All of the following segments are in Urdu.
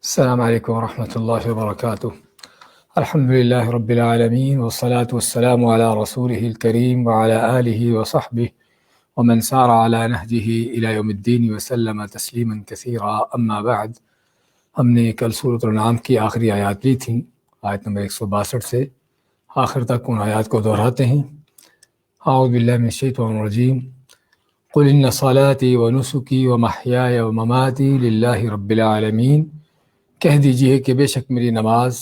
السلام علیکم ورحمۃ اللہ وبرکاتہ۔ الحمد للہ رب العالمین والصلاة والسلام علی رسولہ الکریم وعلی آلہ وصحبہ ومن سار علی نہجہ الی یوم الدین وسلم تسلیما کثیرا، اما بعد۔ ہم نے کل سورۃ الانعام کی آخری آیات لی تھیں، آیت نمبر 162 سے آخر تک ان آیات کو دہراتے ہیں۔ اعوذ باللہ من الشیطان الرجیم، قل ان صلاتي ونسكي ومحیاي ومماتي للہ رب العالمین۔ کہہ دیجئے کہ بے شک میری نماز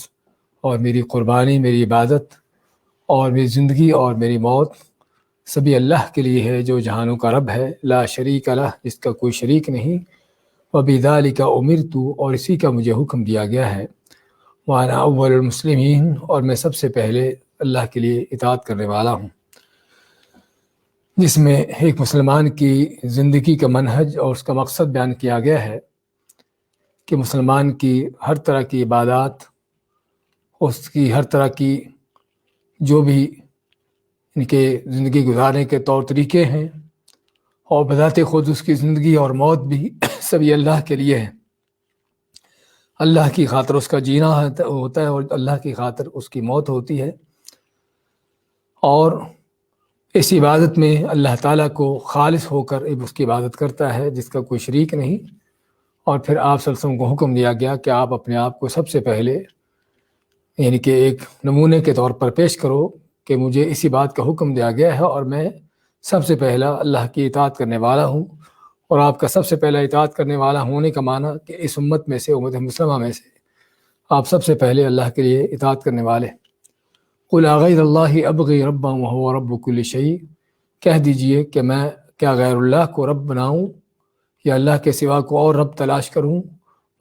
اور میری قربانی، میری عبادت اور میری زندگی اور میری موت سبھی اللہ کے لیے ہے جو جہانوں کا رب ہے، لا شریک لہ، جس کا کوئی شریک نہیں، وبذالک امرت، اور اسی کا مجھے حکم دیا گیا ہے، وانا اول المسلمین، اور میں سب سے پہلے اللہ کے لیے اطاعت کرنے والا ہوں۔ جس میں ایک مسلمان کی زندگی کا منہج اور اس کا مقصد بیان کیا گیا ہے کہ مسلمان کی ہر طرح کی عبادات، اس کی ہر طرح کی جو بھی ان کے زندگی گزارنے کے طور طریقے ہیں، اور بذات خود اس کی زندگی اور موت بھی سبھی اللہ کے لیے ہے۔ اللہ کی خاطر اس کا جینا ہوتا ہے اور اللہ کی خاطر اس کی موت ہوتی ہے، اور اس عبادت میں اللہ تعالیٰ کو خالص ہو کر اس کی عبادت کرتا ہے جس کا کوئی شریک نہیں۔ اور پھر آپ صلی اللہ علیہ وسلم کو حکم دیا گیا کہ آپ اپنے آپ کو سب سے پہلے یعنی کہ ایک نمونے کے طور پر پیش کرو کہ مجھے اسی بات کا حکم دیا گیا ہے اور میں سب سے پہلا اللہ کی اطاعت کرنے والا ہوں۔ اور آپ کا سب سے پہلا اطاعت کرنے والا ہونے کا معنی کہ اس امت میں سے، امت مسلمہ میں سے آپ سب سے پہلے اللہ کے لیے اطاعت کرنے والے۔ قل اغیر اللہ ابغی ربا وہو رب کل شیء، کہہ دیجئے کہ میں کیا غیر اللہ کو رب بناؤں یا اللہ کے سوا کو اور رب تلاش کروں،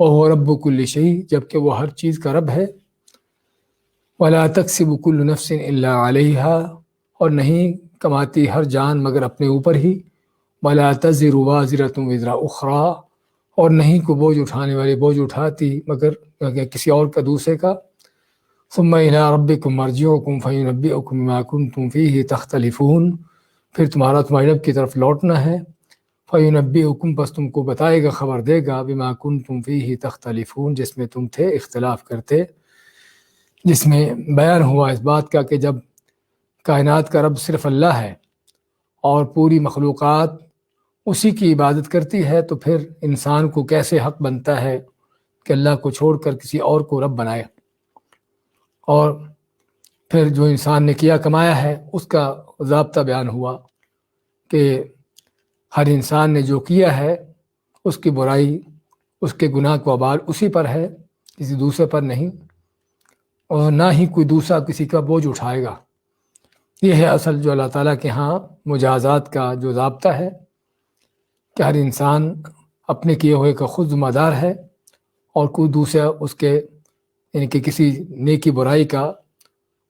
وہو رب کل شیء، جبکہ وہ ہر چیز کا رب ہے۔ ولا تکسب کل نفس الا علیہا، اور نہیں کماتی ہر جان مگر اپنے اوپر ہی۔ ولا تزر وازرۃ وزر اخری، اور نہیں کوئی بوجھ اٹھانے والی بوجھ اٹھاتی مگر کسی اور کا، دوسرے کا۔ ثم الی ربکم مرجعکم فینبئکم بما کنتم فیہ تختلفون، پھر تمہارے رب کی طرف لوٹنا ہے، فینبئکم، پس تم کو بتائے گا، خبر دے گا، بما کنتم فیہ تختلفون، جس میں تم تھے اختلاف کرتے۔ جس میں بیان ہوا اس بات کا کہ جب کائنات کا رب صرف اللہ ہے اور پوری مخلوقات اسی کی عبادت کرتی ہے، تو پھر انسان کو کیسے حق بنتا ہے کہ اللہ کو چھوڑ کر کسی اور کو رب بنائے؟ اور پھر جو انسان نے کیا کمایا ہے اس کا ضابطہ بیان ہوا کہ ہر انسان نے جو کیا ہے اس کی برائی، اس کے گناہ کو وبال اسی پر ہے، کسی دوسرے پر نہیں، اور نہ ہی کوئی دوسرا کسی کا بوجھ اٹھائے گا۔ یہ ہے اصل جو اللہ تعالیٰ کے ہاں مجازات کا جو ضابطہ ہے کہ ہر انسان اپنے کیے ہوئے کا خود ذمہ دار ہے، اور کوئی دوسرا اس کے یعنی کہ کسی نیکی برائی کا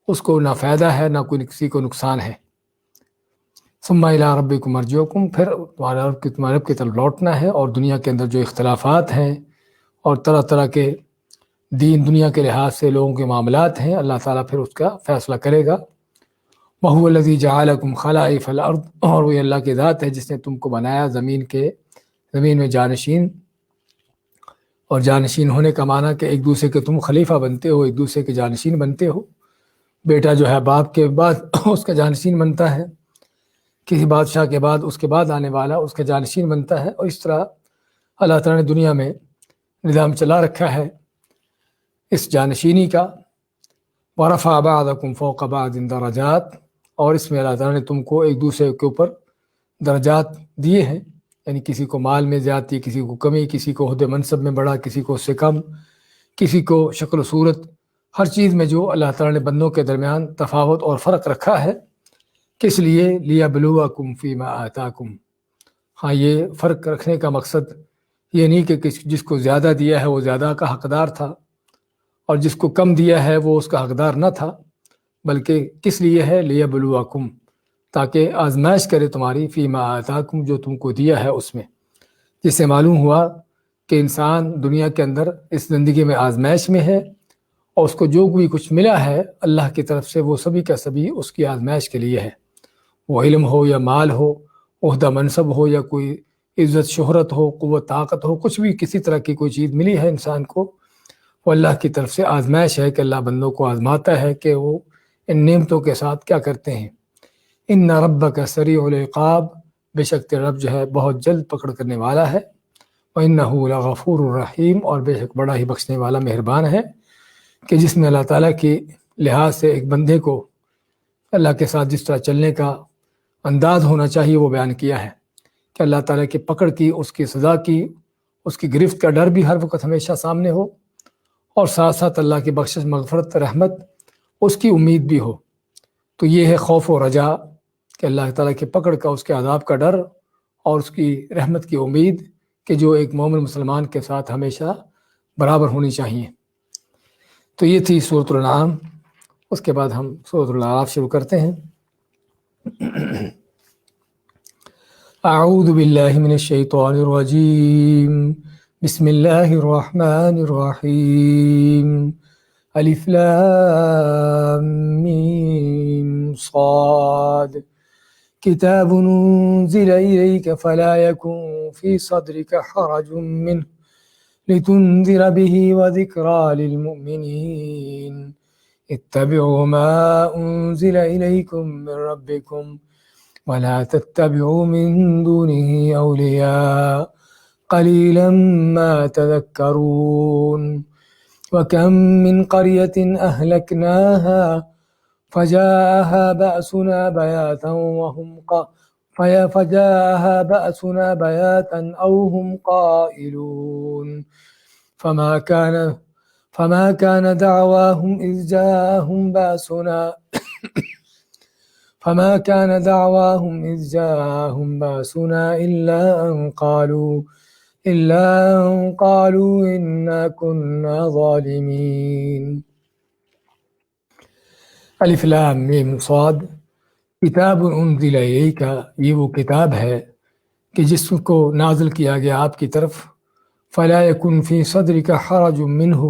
اس کو نہ فائدہ ہے نہ کوئی کسی کو نقصان ہے۔ ثم الی ربکم مرجعکم، پھر تمہارے رب کی طرف لوٹنا ہے، اور دنیا کے اندر جو اختلافات ہیں اور طرح طرح کے دین دنیا کے لحاظ سے لوگوں کے معاملات ہیں، اللہ تعالیٰ پھر اس کا فیصلہ کرے گا۔ وَهُوَ الَّذِي جَعَلَكُمْ خَلَائِفَ الْأَرْضِ، اور وہ اللہ کی ذات ہے جس نے تم کو بنایا زمین میں جانشین۔ اور جانشین ہونے کا معنی کہ ایک دوسرے کے تم خلیفہ بنتے ہو، ایک دوسرے کے جانشین بنتے ہو۔ بیٹا جو ہے باپ کے بعد اس کا جانشین بنتا ہے، کسی بادشاہ کے بعد اس کے بعد آنے والا اس کا جانشین بنتا ہے، اور اس طرح اللہ تعالیٰ نے دنیا میں نظام چلا رکھا ہے اس جانشینی کا۔ وَرَفَعَ بَعْضَكُمْ فَوْقَ بَعْضٍ دَرَجَاتٍ، اور اس میں اللہ تعالیٰ نے تم کو ایک دوسرے کے اوپر درجات دیے ہیں، یعنی کسی کو مال میں زیادتی، کسی کو کمی، کسی کو عہدے منصب میں بڑا، کسی کو اس سے کم، کسی کو شکل و صورت، ہر چیز میں جو اللہ تعالیٰ نے بندوں کے درمیان تفاوت اور فرق رکھا ہے، کس لیے؟ لِيَبْلُوَكُمْ فِي مَا آتَاكُمْ۔ ہاں، یہ فرق رکھنے کا مقصد یہ نہیں کہ جس کو زیادہ دیا ہے وہ زیادہ کا حقدار تھا اور جس کو کم دیا ہے وہ اس کا حقدار نہ تھا، بلکہ کس لیے ہے؟ لِيَبْلُوَكُمْ، تاکہ آزمائش کرے تمہاری، فی ما آتاکم، جو تم کو دیا ہے اس میں۔ جس سے معلوم ہوا کہ انسان دنیا کے اندر اس زندگی میں آزمائش میں ہے، اور اس کو جو بھی کچھ ملا ہے اللہ کی طرف سے وہ سبھی کا سبھی اس کی آزمائش کے لیے ہے۔ وہ علم ہو یا مال ہو، عہدہ منصب ہو یا کوئی عزت شہرت ہو، قوت طاقت ہو، کچھ بھی کسی طرح کی کوئی چیز ملی ہے انسان کو، وہ اللہ کی طرف سے آزمائش ہے کہ اللہ بندوں کو آزماتا ہے کہ وہ ان نعمتوں کے ساتھ کیا کرتے ہیں۔ ان ربک سریع العقاب، بے شک تیرا رب جو ہے بہت جلد پکڑ کرنے والا ہے، وَإِنَّهُ لَغَفُورٌ الرحیم، اور بے شک بڑا ہی بخشنے والا مہربان ہے، کہ جس میں اللہ تعالیٰ کے لحاظ سے ایک بندے کو اللہ کے ساتھ جس طرح چلنے کا انداز ہونا چاہیے وہ بیان کیا ہے، کہ اللہ تعالیٰ کی پکڑ کی، اس کی سزا کی، اس کی گرفت کا ڈر بھی ہر وقت ہمیشہ سامنے ہو، اور ساتھ ساتھ اللہ کی بخشش، مغفرت، رحمت، اس کی امید بھی ہو۔ تو یہ ہے خوف و رجا، کہ اللہ تعالیٰ کی پکڑ کا، اس کے عذاب کا ڈر، اور اس کی رحمت کی امید، کہ جو ایک مومن مسلمان کے ساتھ ہمیشہ برابر ہونی چاہیے۔ تو یہ تھی سورۃ الانعام۔ اس کے بعد ہم سورۃ الاعراف شروع کرتے ہیں۔ اعوذ باللہ من الشیطان الرجیم، بسم اللہ الرحمن الرحیم، الف لام میم صاد، کتاب انزل الیک فلا یکن فی صدرک حرج منہ لتنذر به وذکرى للمؤمنین، اتبعوا ما انزل الیکم من ربکم ولا تتبعوا من دونه اولیاء قلیلا ما تذکرون، وکم من قریة اہلکناها فجاءها بأسنا بياتا أو هم قائلون، فما كان دعواهم إذ جاءهم بأسنا إلا أن قالوا إنا كنا ظالمين۔ الف لام میم صاد، کتاب انزل الیک، یہ وہ کتاب ہے کہ جس کو نازل کیا گیا آپ کی طرف، فلا یکن فی صدرک حرج منہ،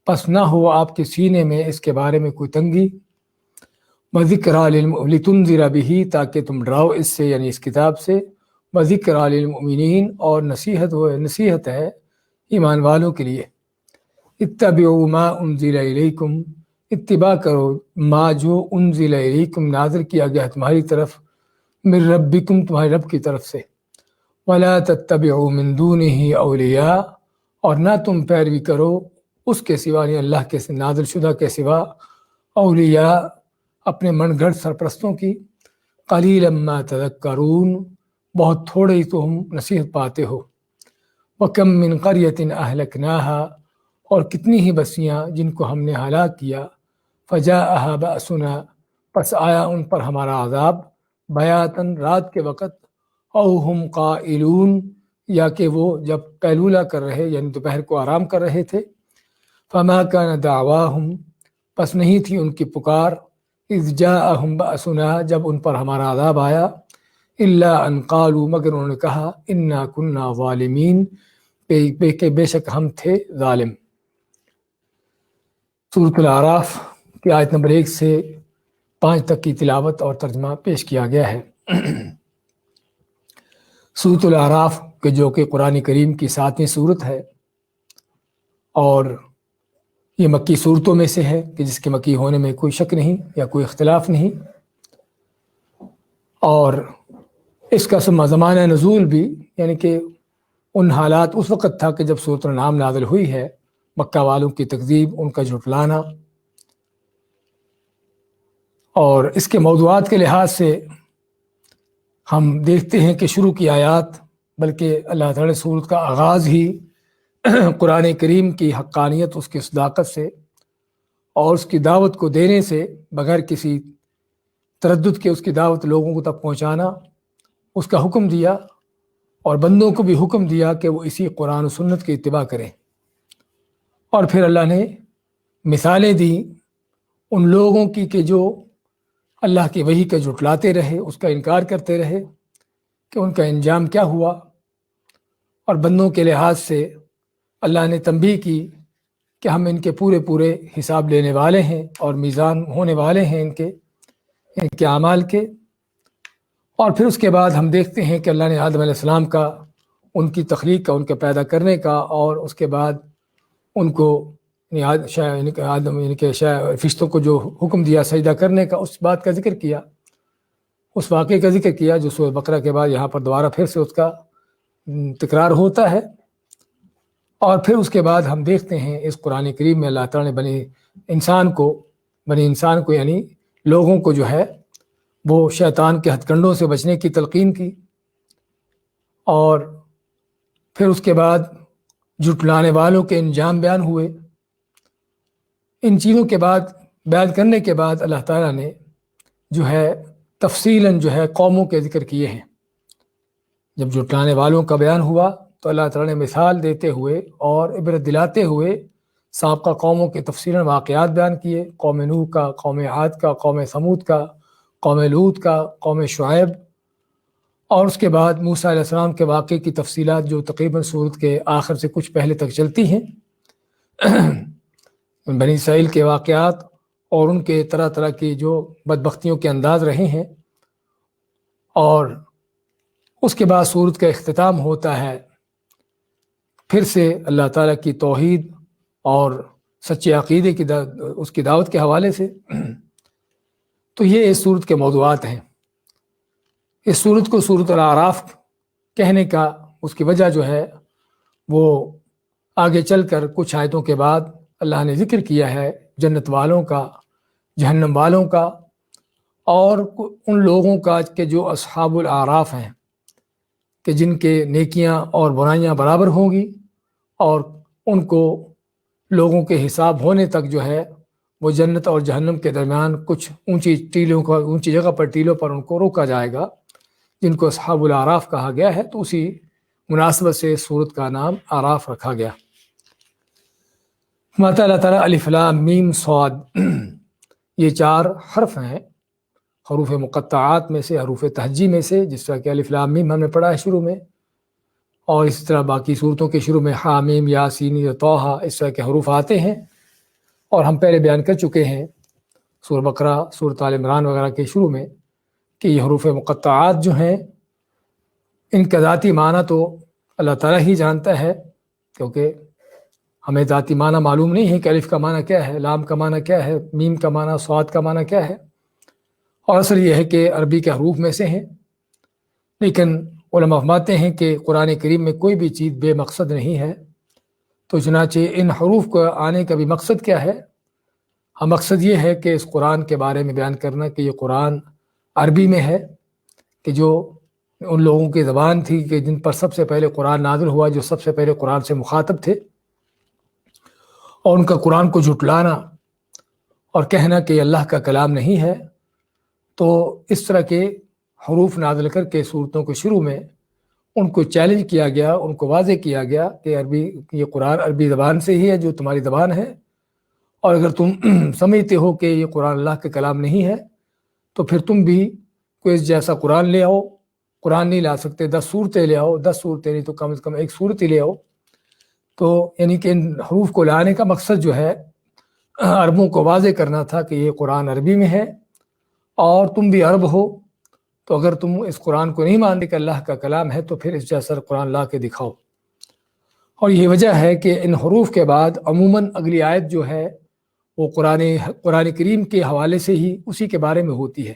پس نہ ہو آپ کے سینے میں اس کے بارے میں کوئی تنگی، وذکری لتنذر به، تاکہ تم ڈراؤ اس سے، یعنی اس کتاب سے، وذکری للمؤمنین، اور نصیحت ہے ایمان والوں کے لیے، اتبعوا ما انزل الیکم، اتباع کرو ما جو انزل الیکم، نازل کیا گیا تمہاری طرف، من ربکم، تمہارے رب کی طرف سے، ولا تتبعوا من دونہ اولیاء، اور نہ تم پیروی کرو اس کے سوا، یعنی اللہ کے نازل شدہ کے سوا، اولیاء، اپنے من گھڑت سرپرستوں کی، قلیلا ما تذکرون، بہت تھوڑے ہی تم نصیحت پاتے ہو، وکم من قریۃ اہلکناہا، اور کتنی ہی بستیاں جن کو ہم نے ہلاک کیا، فجاءها بأسنا، پس آیا ان پر ہمارا عذاب، بیاتن، رات کے وقت، او ہم قائلون، یا کہ وہ جب قیلولہ کر رہے، یعنی دوپہر کو آرام کر رہے تھے، فما كان دعواہم، پس نہیں تھی ان کی پکار، اذ جاءہم بأسنا، جب ان پر ہمارا عذاب آیا، الا ان قالوا، مگر انہوں نے کہا، انا كنا ظالمین، بے شک ہم تھے ظالم۔ سورۃ الاعراف کی آیت نمبر 1 سے 5 تک کی تلاوت اور ترجمہ پیش کیا گیا ہے۔ سورۃ الاعراف کہ جو کہ قرآن کریم کی 7ویں سورت ہے، اور یہ مکی صورتوں میں سے ہے، کہ جس کے مکی ہونے میں کوئی شک نہیں یا کوئی اختلاف نہیں، اور اس کا زمانہ نزول بھی، یعنی کہ ان حالات اس وقت تھا کہ جب سورۃ الانعام نازل ہوئی ہے، مکہ والوں کی تکذیب، ان کا جھٹلانا، اور اس کے موضوعات کے لحاظ سے ہم دیکھتے ہیں کہ شروع کی آیات، بلکہ اللہ تعالی سورت کا آغاز ہی قرآن کریم کی حقانیت، اس کی صداقت سے، اور اس کی دعوت کو دینے سے، بغیر کسی تردد کے اس کی دعوت لوگوں کو تک پہنچانا، اس کا حکم دیا، اور بندوں کو بھی حکم دیا کہ وہ اسی قرآن و سنت کی اتباع کریں۔ اور پھر اللہ نے مثالیں دی ان لوگوں کی کہ جو اللہ کی وحی کا جھٹلاتے رہے، اس کا انکار کرتے رہے، کہ ان کا انجام کیا ہوا، اور بندوں کے لحاظ سے اللہ نے تنبیہ کی کہ ہم ان کے پورے حساب لینے والے ہیں، اور میزان ہونے والے ہیں ان کے اعمال کے۔ اور پھر اس کے بعد ہم دیکھتے ہیں کہ اللہ نے آدم علیہ السلام کا، ان کی تخلیق کا، ان کے پیدا کرنے کا، اور اس کے بعد ان کو فرشتوں کو جو حکم دیا سجدہ کرنے کا، اس بات کا ذکر کیا، اس واقعے کا ذکر کیا جو سورۃ بقرہ کے بعد یہاں پر دوبارہ پھر سے اس کا تکرار ہوتا ہے۔ اور پھر اس کے بعد ہم دیکھتے ہیں اس قرآن کریم میں اللہ تعالیٰ نے بنی انسان کو یعنی لوگوں کو جو ہے وہ شیطان کے ہتھ کنڈوں سے بچنے کی تلقین کی، اور پھر اس کے بعد جھٹلانے والوں کے انجام بیان ہوئے۔ ان چیزوں کے بعد بیان کرنے کے بعد اللہ تعالیٰ نے جو ہے تفصیلاً جو ہے قوموں کے ذکر کیے ہیں۔ جب جھٹلانے والوں کا بیان ہوا تو اللہ تعالیٰ نے مثال دیتے ہوئے اور عبرت دلاتے ہوئے سابقہ قوموں کے تفصیلاً واقعات بیان کیے، قوم نوح کا، قوم عاد کا، قوم ثمود کا، قوم لوط کا، قوم شعیب، اور اس کے بعد موسیٰ علیہ السلام کے واقعے کی تفصیلات جو تقریباً سورت کے آخر سے کچھ پہلے تک چلتی ہیں، بنی اسرائیل کے واقعات اور ان کے طرح طرح کی جو بدبختیوں کے انداز رہے ہیں۔ اور اس کے بعد سورت کا اختتام ہوتا ہے پھر سے اللہ تعالیٰ کی توحید اور سچے عقیدے کی اس کی دعوت کے حوالے سے۔ تو یہ اس سورت کے موضوعات ہیں۔ اس سورت کو سورۃ الاعراف کہنے کا اس کی وجہ جو ہے وہ آگے چل کر کچھ آیتوں کے بعد اللہ نے ذکر کیا ہے جنت والوں کا، جہنم والوں کا، اور ان لوگوں کا کہ جو اصحاب الاعراف ہیں، کہ جن کے نیکیاں اور برائیاں برابر ہوں گی، اور ان کو لوگوں کے حساب ہونے تک جو ہے وہ جنت اور جہنم کے درمیان کچھ اونچی جگہ پر ٹیلوں پر ان کو روکا جائے گا، جن کو اصحاب الاعراف کہا گیا ہے۔ تو اسی مناسبت سے سورت کا نام اعراف رکھا گیا۔ اللہ تعالیٰ الف لام میم صاد، یہ 4 حرف ہیں حروف مقطعات میں سے، حروف تہجی میں سے، جس طرح کہ الف لام میم ہم نے پڑھا ہے شروع میں، اور اس طرح باقی صورتوں کے شروع میں حا میم یا سین یا طٰہٰ اس طرح کے حروف آتے ہیں۔ اور ہم پہلے بیان کر چکے ہیں سورۃ بقرہ، سورۃ آل عمران وغیرہ کے شروع میں کہ یہ حروف مقطعات جو ہیں ان کا ذاتی معنی تو اللہ تعالیٰ ہی جانتا ہے، کیونکہ ہمیں ذاتی معنی معلوم نہیں ہے کہ الف کا معنی کیا ہے، لام کا معنی کیا ہے، میم کا معنی، صاد کا معنی کیا ہے، اور اصل یہ ہے کہ عربی کے حروف میں سے ہیں۔ لیکن علماء فرماتے ہیں کہ قرآن کریم میں کوئی بھی چیز بے مقصد نہیں ہے، تو چنانچہ ان حروف کو آنے کا بھی مقصد کیا ہے؟ مقصد یہ ہے کہ اس قرآن کے بارے میں بیان کرنا کہ یہ قرآن عربی میں ہے، کہ جو ان لوگوں کی زبان تھی کہ جن پر سب سے پہلے قرآن نازل ہوا، جو سب سے پہلے قرآن سے مخاطب تھے، اور ان کا قرآن کو جھٹلانا اور کہنا کہ یہ اللہ کا کلام نہیں ہے۔ تو اس طرح کے حروف نازل کر کے صورتوں کے شروع میں ان کو چیلنج کیا گیا، ان کو واضح کیا گیا کہ یہ قرآن عربی زبان سے ہی ہے جو تمہاری زبان ہے، اور اگر تم سمجھتے ہو کہ یہ قرآن اللہ کا کلام نہیں ہے تو پھر تم بھی کوئی اس جیسا قرآن لے آؤ۔ قرآن نہیں لا سکتے 10 صورتیں لے آؤ، 10 صورتیں نہیں تو کم از کم 1 صورت ہی لے آؤ۔ تو یعنی کہ ان حروف کو لانے کا مقصد جو ہے عربوں کو واضح کرنا تھا کہ یہ قرآن عربی میں ہے، اور تم بھی عرب ہو، تو اگر تم اس قرآن کو نہیں مانتے کہ اللہ کا کلام ہے تو پھر اس جیسا قرآن لا کے دکھاؤ۔ اور یہ وجہ ہے کہ ان حروف کے بعد عموماً اگلی آیت جو ہے وہ قرآن کریم کے حوالے سے ہی اسی کے بارے میں ہوتی ہے۔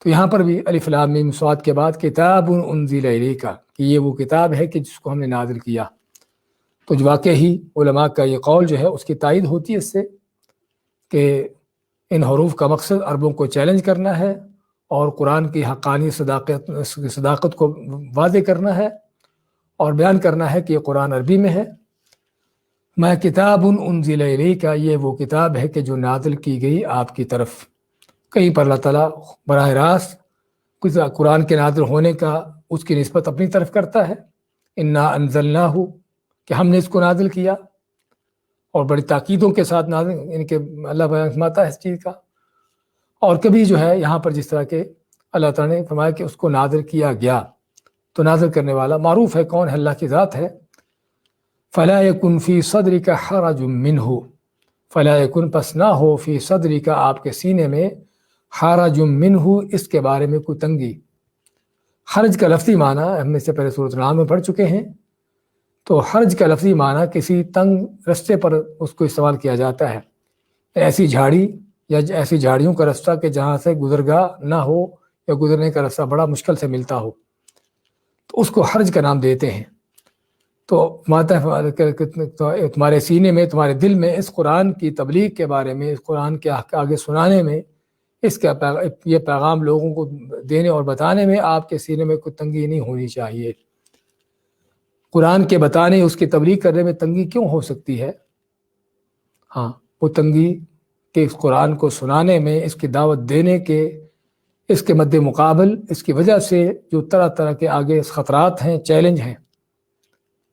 تو یہاں پر بھی الف لام میم صاد کے بعد کتاب انزل الیک، کہ یہ وہ کتاب ہے کہ جس کو ہم نے نازل کیا۔ تو جو واقعی علماء کا یہ قول جو ہے اس کی تائید ہوتی ہے اس سے کہ ان حروف کا مقصد عربوں کو چیلنج کرنا ہے اور قرآن کی حقانی صداقت کو واضح کرنا ہے اور بیان کرنا ہے کہ یہ قرآن عربی میں ہے۔ ما کتاب انزل الیک، یہ وہ کتاب ہے کہ جو نازل کی گئی آپ کی طرف۔ کہیں پر اللہ تعالیٰ براہ راست قرآن کے نازل ہونے کا اس کی نسبت اپنی طرف کرتا ہے، انا انزلناہ، کہ ہم نے اس کو نازل کیا، اور بڑی تاکیدوں کے ساتھ نازل، یعنی کہ اللہ بیان فرماتا ہے اس چیز کا۔ اور کبھی جو ہے یہاں پر جس طرح کے اللہ تعالیٰ نے فرمایا کہ اس کو نازل کیا گیا، تو نازل کرنے والا معروف ہے کون ہے، اللہ کی ذات ہے۔ فلا یکن فی صدرک حرج منہ، فلا یکن، پس نہ ہو، فی صدرک، آپ کے سینے میں، حرج منہ، اس کے بارے میں کوئی تنگی۔ حرج کا لفظی معنی ہم اس سے پہلے سورۃ الانعام میں پڑھ چکے ہیں تو حرج کا لفظی معنی کسی تنگ رستے پر اس کو استعمال کیا جاتا ہے، ایسی جھاڑی یا ایسی جھاڑیوں کا رستہ کہ جہاں سے گزرگاہ نہ ہو یا گزرنے کا رستہ بڑا مشکل سے ملتا ہو، تو اس کو حرج کا نام دیتے ہیں۔ تو تمہارے سینے میں، تمہارے دل میں اس قرآن کی تبلیغ کے بارے میں، اس قرآن کے آگے سنانے میں، اس کا یہ پیغام لوگوں کو دینے اور بتانے میں آپ کے سینے میں کوئی تنگی نہیں ہونی چاہیے۔ قرآن کے بتانے، اس کی تبلیغ کرنے میں تنگی کیوں ہو سکتی ہے؟ ہاں، وہ تنگی کہ اس قرآن کو سنانے میں، اس کی دعوت دینے کے، اس کے مد مقابل اس کی وجہ سے جو طرح طرح کے آگے خطرات ہیں، چیلنج ہیں،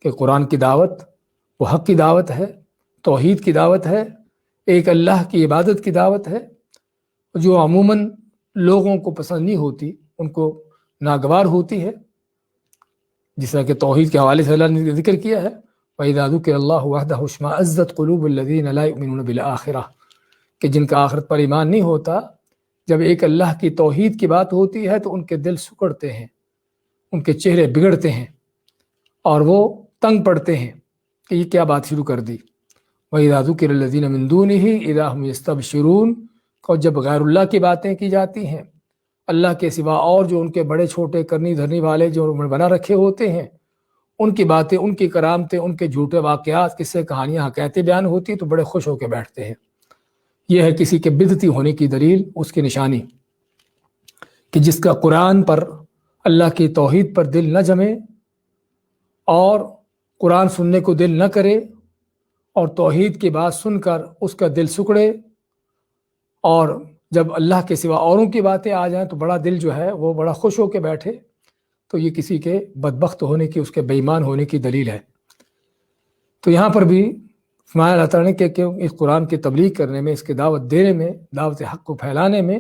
کہ قرآن کی دعوت وہ حق کی دعوت ہے، توحید کی دعوت ہے، ایک اللہ کی عبادت کی دعوت ہے، جو عموماً لوگوں کو پسند نہیں ہوتی، ان کو ناگوار ہوتی ہے، جس طرح کہ توحید کے حوالے سے اللہ نے ذکر کیا ہے وَإِذَا ذُكِرَ اللَّهُ وَحْدَهُ اشْمَأَزَّتْ قُلُوبُ الَّذِينَ لَا يُؤْمِنُونَ بِالْآخِرَةِ، کہ جن کا آخرت پر ایمان نہیں ہوتا، جب ایک اللہ کی توحید کی بات ہوتی ہے تو ان کے دل سکڑتے ہیں، ان کے چہرے بگڑتے ہیں اور وہ تنگ پڑتے ہیں کہ یہ کیا بات شروع کر دی۔ وَإِذَا ذُكِرَ الَّذِينَ مِن دُونِهِ إِذَا هُمْ يَسْتَبْشِرُونَ، اور جب غیر اللہ کی باتیں کی جاتی ہیں، اللہ کے سوا اور جو ان کے بڑے چھوٹے کرنی دھرنی والے جو بنا رکھے ہوتے ہیں، ان کی باتیں، ان کی کرامتیں، ان کے جھوٹے واقعات، قصے کہانیاں، حکایتیں بیان ہوتی تو بڑے خوش ہو کے بیٹھتے ہیں۔ یہ ہے کسی کے بدعتی ہونے کی دلیل، اس کی نشانی، کہ جس کا قرآن پر، اللہ کی توحید پر دل نہ جمے اور قرآن سننے کو دل نہ کرے، اور توحید کی بات سن کر اس کا دل سکڑے، اور جب اللہ کے سوا اوروں کی باتیں آ جائیں تو بڑا دل جو ہے وہ بڑا خوش ہو کے بیٹھے، تو یہ کسی کے بدبخت ہونے کی، اس کے بے ایمان ہونے کی دلیل ہے۔ تو یہاں پر بھی فرمایا اللہ تعالیٰ نے کہ اس قرآن کی تبلیغ کرنے میں، اس کی دعوت دینے میں، دعوت حق کو پھیلانے میں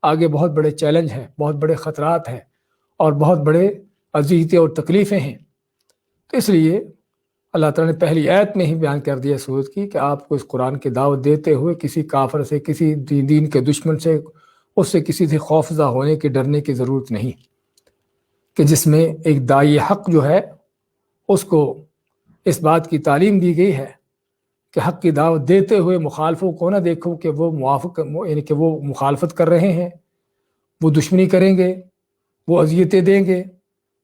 آگے بہت بڑے چیلنج ہیں، بہت بڑے خطرات ہیں، اور بہت بڑے اذیتیں اور تکلیفیں ہیں۔ تو اس لیے اللہ تعالیٰ نے پہلی آیت میں ہی بیان کر دیا سورت کی کہ آپ کو اس قرآن کی دعوت دیتے ہوئے کسی کافر سے، کسی دین کے دشمن سے، اس سے کسی سے خوفزدہ ہونے کی، ڈرنے کی ضرورت نہیں، کہ جس میں ایک داعی حق جو ہے اس کو اس بات کی تعلیم دی گئی ہے کہ حق کی دعوت دیتے ہوئے مخالفوں کو نہ دیکھو کہ وہ موافق، یعنی کہ وہ مخالفت کر رہے ہیں، وہ دشمنی کریں گے، وہ اذیتیں دیں گے،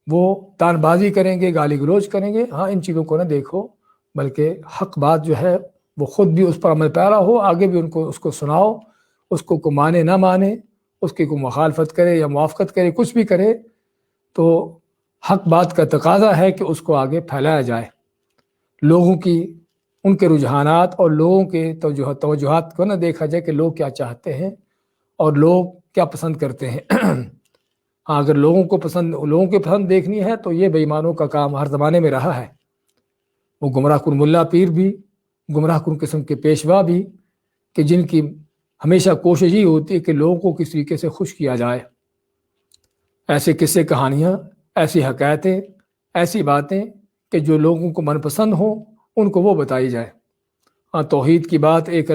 وہ تان بازی کریں گے، گالی گلوچ کریں گے، ہاں ان چیزوں کو نہ دیکھو، بلکہ حق بات جو ہے وہ خود بھی اس پر عمل پیرا ہو، آگے بھی ان کو اس کو سناؤ، اس کو مانے نہ مانے، اس کی کوئی مخالفت کرے یا موافقت کرے، کچھ بھی کرے، تو حق بات کا تقاضا ہے کہ اس کو آگے پھیلایا جائے، لوگوں کی، ان کے رجحانات اور لوگوں کے توجہات کو نہ دیکھا جائے کہ لوگ کیا چاہتے ہیں اور لوگ کیا پسند کرتے ہیں۔ ہاں، اگر لوگوں کی پسند دیکھنی ہے تو یہ بے ایمانوں کا کام ہر زمانے میں رہا ہے، وہ گمراہ کن ملا پیر بھی، گمراہ کن قسم کے پیشوا بھی، کہ جن کی ہمیشہ کوشش ہی ہوتی ہے کہ لوگوں کو کس طریقے سے خوش کیا جائے، ایسے قصے کہانیاں، ایسی حکایتیں، ایسی باتیں کہ جو لوگوں کو من پسند ہوں ان کو وہ بتائی جائے۔ ہاں، توحید کی بات، ایک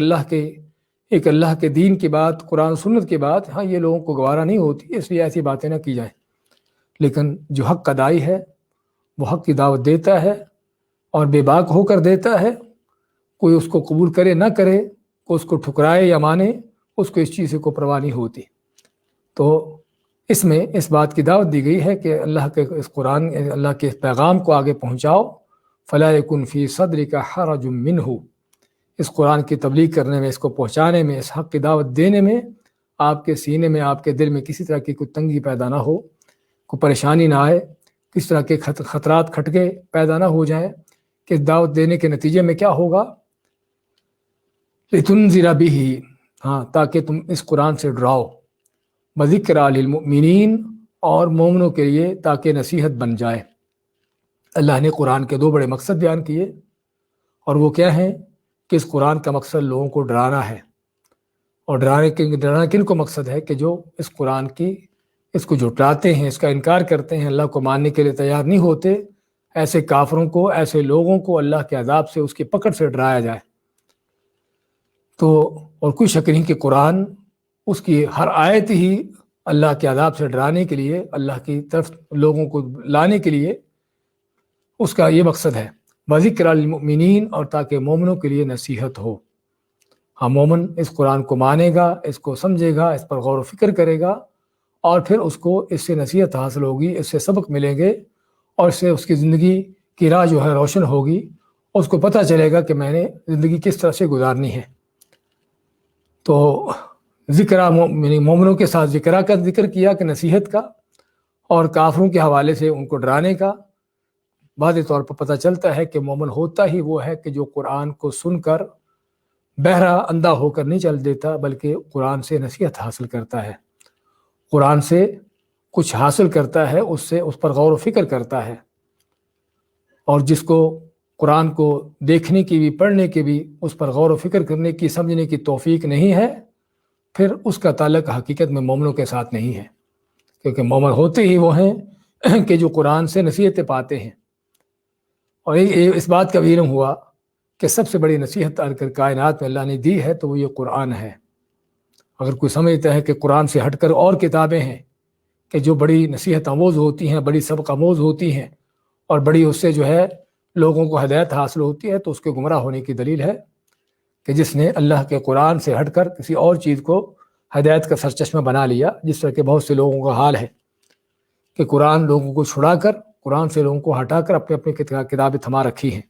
اللہ کے دین کی بات، قرآن سنت کی بات، ہاں یہ لوگوں کو گوارا نہیں ہوتی، اس لیے ایسی باتیں نہ کی جائیں۔ لیکن جو حق کا داعی ہے وہ حق کی دعوت دیتا ہے اور بے باک ہو کر دیتا ہے، کوئی اس کو قبول کرے نہ کرے، کوئی اس کو ٹھکرائے یا مانے، اس کو اس چیز سے کوئی پرواہ نہیں ہوتی۔ تو اس میں اس بات کی دعوت دی گئی ہے کہ اللہ کے اس قرآن، اللہ کے اس پیغام کو آگے پہنچاؤ، فلا یکن فی صدرک حرج منہ، اس قرآن کی تبلیغ کرنے میں، اس کو پہنچانے میں، اس حق کی دعوت دینے میں آپ کے سینے میں، آپ کے دل میں کسی طرح کی کوئی تنگی پیدا نہ ہو، کوئی پریشانی نہ آئے، کس طرح کے خطرات کھٹکے پیدا نہ ہو جائیں کہ دعوت دینے کے نتیجے میں کیا ہوگا، لتنذر بہ، ہاں تاکہ تم اس قرآن سے ڈراؤ، وذکریٰ للمؤمنین، اور مومنوں کے لیے تاکہ نصیحت بن جائے۔ اللہ نے قرآن کے دو بڑے مقصد بیان کیے، اور وہ کیا ہیں کہ اس قرآن کا مقصد لوگوں کو ڈرانا ہے، اور ڈرانا کن کو مقصد ہے کہ جو اس قرآن کی، اس کو جھٹلاتے ہیں، اس کا انکار کرتے ہیں، اللہ کو ماننے کے لیے تیار نہیں ہوتے، ایسے کافروں کو، ایسے لوگوں کو اللہ کے عذاب سے، اس کی پکڑ سے ڈرایا جائے۔ تو اور کوئی شک نہیں کہ قرآن، اس کی ہر آیت ہی اللہ کے عذاب سے ڈرانے کے لیے، اللہ کی طرف لوگوں کو لانے کے لیے اس کا یہ مقصد ہے۔ وذکر للمؤمنین، اور تاکہ مومنوں کے لیے نصیحت ہو۔ ہاں، مومن اس قرآن کو مانے گا، اس کو سمجھے گا، اس پر غور و فکر کرے گا، اور پھر اس کو اس سے نصیحت حاصل ہوگی، اس سے سبق ملیں گے، اور اس سے اس کی زندگی کی راہ جو ہے روشن ہوگی، اس کو پتہ چلے گا کہ میں نے زندگی کس طرح سے گزارنی ہے۔ تو مومنوں کے ساتھ ذکر کیا کہ نصیحت کا، اور کافروں کے حوالے سے ان کو ڈرانے کا۔ واضح طور پر پتہ چلتا ہے کہ مومن ہوتا ہی وہ ہے کہ جو قرآن کو سن کر بہرا اندھا ہو کر نہیں چل دیتا، بلکہ قرآن سے نصیحت حاصل کرتا ہے، قرآن سے کچھ حاصل کرتا ہے، اس پر غور و فکر کرتا ہے۔ اور جس کو قرآن کو دیکھنے کی بھی، پڑھنے کی بھی، اس پر غور و فکر کرنے کی، سمجھنے کی توفیق نہیں ہے، پھر اس کا تعلق حقیقت میں مومنوں کے ساتھ نہیں ہے، کیونکہ مومن ہوتے ہی وہ ہیں کہ جو قرآن سے نصیحتیں پاتے ہیں۔ اور اس بات کا بھی علم ہوا کہ سب سے بڑی نصیحت اگر کائنات میں اللہ نے دی ہے تو وہ یہ قرآن ہے۔ اگر کوئی سمجھتا ہے کہ قرآن سے ہٹ کر اور کتابیں ہیں کہ جو بڑی نصیحت آموز ہوتی ہیں، بڑی سبق آموز ہوتی ہیں، اور بڑی اس سے جو ہے لوگوں کو ہدایت حاصل ہوتی ہے، تو اس کے گمراہ ہونے کی دلیل ہے کہ جس نے اللہ کے قرآن سے ہٹ کر کسی اور چیز کو ہدایت کا سرچشمہ بنا لیا، جس طرح کہ بہت سے لوگوں کا حال ہے کہ قرآن لوگوں کو چھڑا کر، قرآن سے لوگوں کو ہٹا کر اپنی اپنی کتابیں تھما رکھی ہیں۔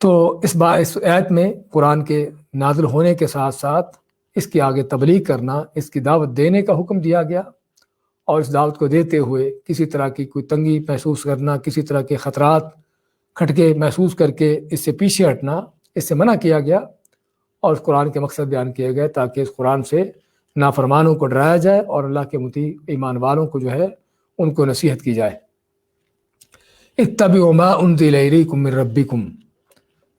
تو اس آیت میں قرآن کے نازل ہونے کے ساتھ ساتھ اس کی آگے تبلیغ کرنا، اس کی دعوت دینے کا حکم دیا گیا، اور اس دعوت کو دیتے ہوئے کسی طرح کی کوئی تنگی محسوس کرنا، کسی طرح کے خطرات کھٹکے محسوس کر کے اس سے پیچھے ہٹنا، اس سے منع کیا گیا، اور اس قرآن کے مقصد بیان کیے گئے تاکہ اس قرآن سے نافرمانوں کو ڈرایا جائے اور اللہ کے مطیع ایمان والوں کو جو ہے ان کو نصیحت کی جائے۔ اتبعوا ما انزل الیکم من ربکم،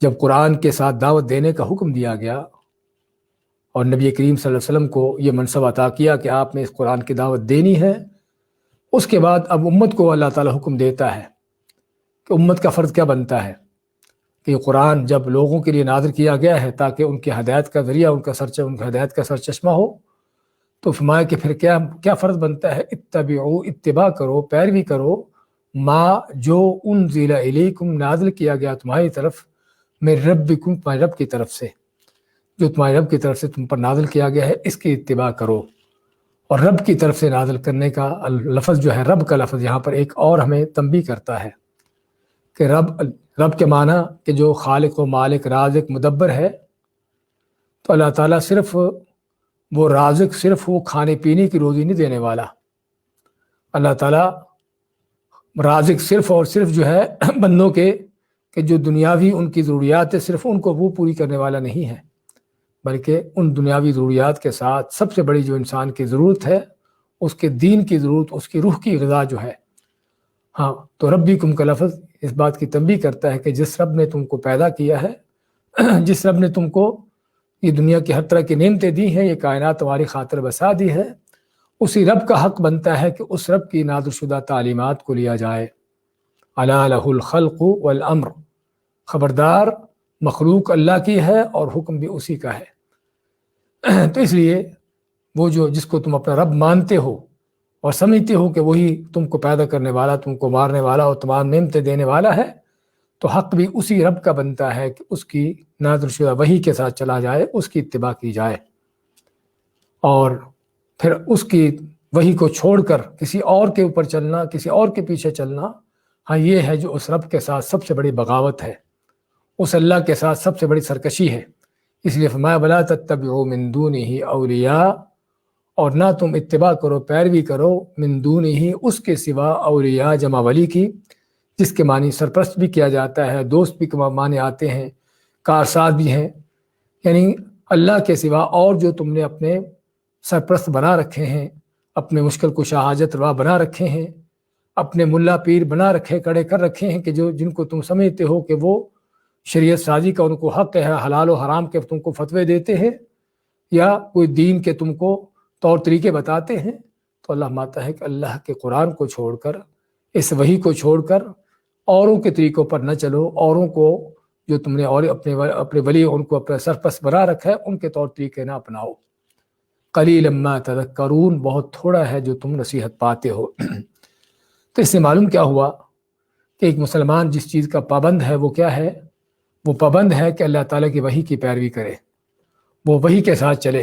جب قرآن کے ساتھ دعوت دینے کا حکم دیا گیا اور نبی کریم صلی اللہ علیہ وسلم کو یہ منصب عطا کیا کہ آپ نے اس قرآن کی دعوت دینی ہے، اس کے بعد اب امت کو اللہ تعالیٰ حکم دیتا ہے کہ امت کا فرض کیا بنتا ہے کہ یہ قرآن جب لوگوں کے لیے نازل کیا گیا ہے تاکہ ان کی ہدایت کا ذریعہ، ان کی ہدایت کا سرچشمہ ہو، تو فرمایا کہ پھر کیا فرض بنتا ہے؟ اتبعوا، اتباع کرو، پیروی کرو، ما جو انزل الیکم، نازل کیا گیا تمہاری طرف، من ربکم، تمہارے رب کی طرف سے، جو تمہارے رب کی طرف سے تم پر نازل کیا گیا ہے اس کی اتباع کرو۔ اور رب کی طرف سے نازل کرنے کا لفظ جو ہے، رب کا لفظ یہاں پر ایک اور ہمیں تنبیہ کرتا ہے کہ رب کے معنی کہ جو خالق و مالک، رازق، مدبر ہے، تو اللہ تعالیٰ صرف وہ رازق، صرف وہ کھانے پینے کی روزی نہیں دینے والا۔ اللہ تعالیٰ رازق صرف اور صرف جو ہے بندوں کے کہ جو دنیاوی ان کی ضروریات ہے صرف ان کو وہ پوری کرنے والا نہیں ہے، بلکہ ان دنیاوی ضروریات کے ساتھ سب سے بڑی جو انسان کی ضرورت ہے، اس کے دین کی ضرورت، اس کی روح کی غذا جو ہے۔ ہاں، تو ربکم کا لفظ اس بات کی تنبیہ کرتا ہے کہ جس رب نے تم کو پیدا کیا ہے، جس رب نے تم کو یہ دنیا کی ہر طرح کی نعمتیں دی ہیں، یہ کائنات تمہاری خاطر بسا دی ہے، اسی رب کا حق بنتا ہے کہ اس رب کی نازل شدہ تعلیمات کو لیا جائے۔ الا لہ الخلق والامر، خبردار مخلوق اللہ کی ہے اور حکم بھی اسی کا ہے۔ تو اس لیے وہ جس کو تم اپنا رب مانتے ہو اور سمجھتے ہو کہ وہی تم کو پیدا کرنے والا، تم کو مارنے والا اور تمام نعمتیں دینے والا ہے، تو حق بھی اسی رب کا بنتا ہے کہ اس کی نازل شدہ وحی کے ساتھ چلا جائے، اس کی اتباع کی جائے، اور پھر اس کی وحی کو چھوڑ کر کسی اور کے اوپر چلنا، کسی اور کے پیچھے چلنا، ہاں یہ ہے جو اس رب کے ساتھ سب سے بڑی بغاوت ہے، اس اللہ کے ساتھ سب سے بڑی سرکشی ہے۔ اس لیے فرمایا وَلَا تَتَّبِعُوا مِن دُونِهِ اولیاء، اور نہ تم اتباع کرو، پیروی کرو، من دونہ، اس کے سوا، اولیاء جمع ولی کی، جس کے معنی سرپرست بھی کیا جاتا ہے، دوست بھی معنی آتے ہیں، کارساز بھی ہیں، یعنی اللہ کے سوا اور جو تم نے اپنے سرپرست بنا رکھے ہیں، اپنے مشکل کشا حاجت روا بنا رکھے ہیں، اپنے ملا پیر بنا رکھے، کڑے کر رکھے ہیں کہ جن کو تم سمجھتے ہو کہ وہ شریعت سازی کا ان کو حق ہے، حلال و حرام کے تم کو فتوے دیتے ہیں، یا کوئی دین کے تم کو طور طریقے بتاتے ہیں، تو اللہ مانتا ہے کہ اللہ کے قرآن کو چھوڑ کر، اس وحی کو چھوڑ کر اوروں کے طریقوں پر نہ چلو، اوروں کو جو تم نے اور اپنے ولی ان کو اپنا سرپرست بنا رکھا ہے ان کے طور طریقے نہ اپناؤ۔ قلیلا ما تذکرون، بہت تھوڑا ہے جو تم نصیحت پاتے ہو۔ تو اس سے معلوم کیا ہوا ایک مسلمان جس چیز کا پابند ہے وہ کیا ہے؟ وہ پابند ہے کہ اللہ تعالیٰ کی وحی کی پیروی کرے، وہ وحی کے ساتھ چلے۔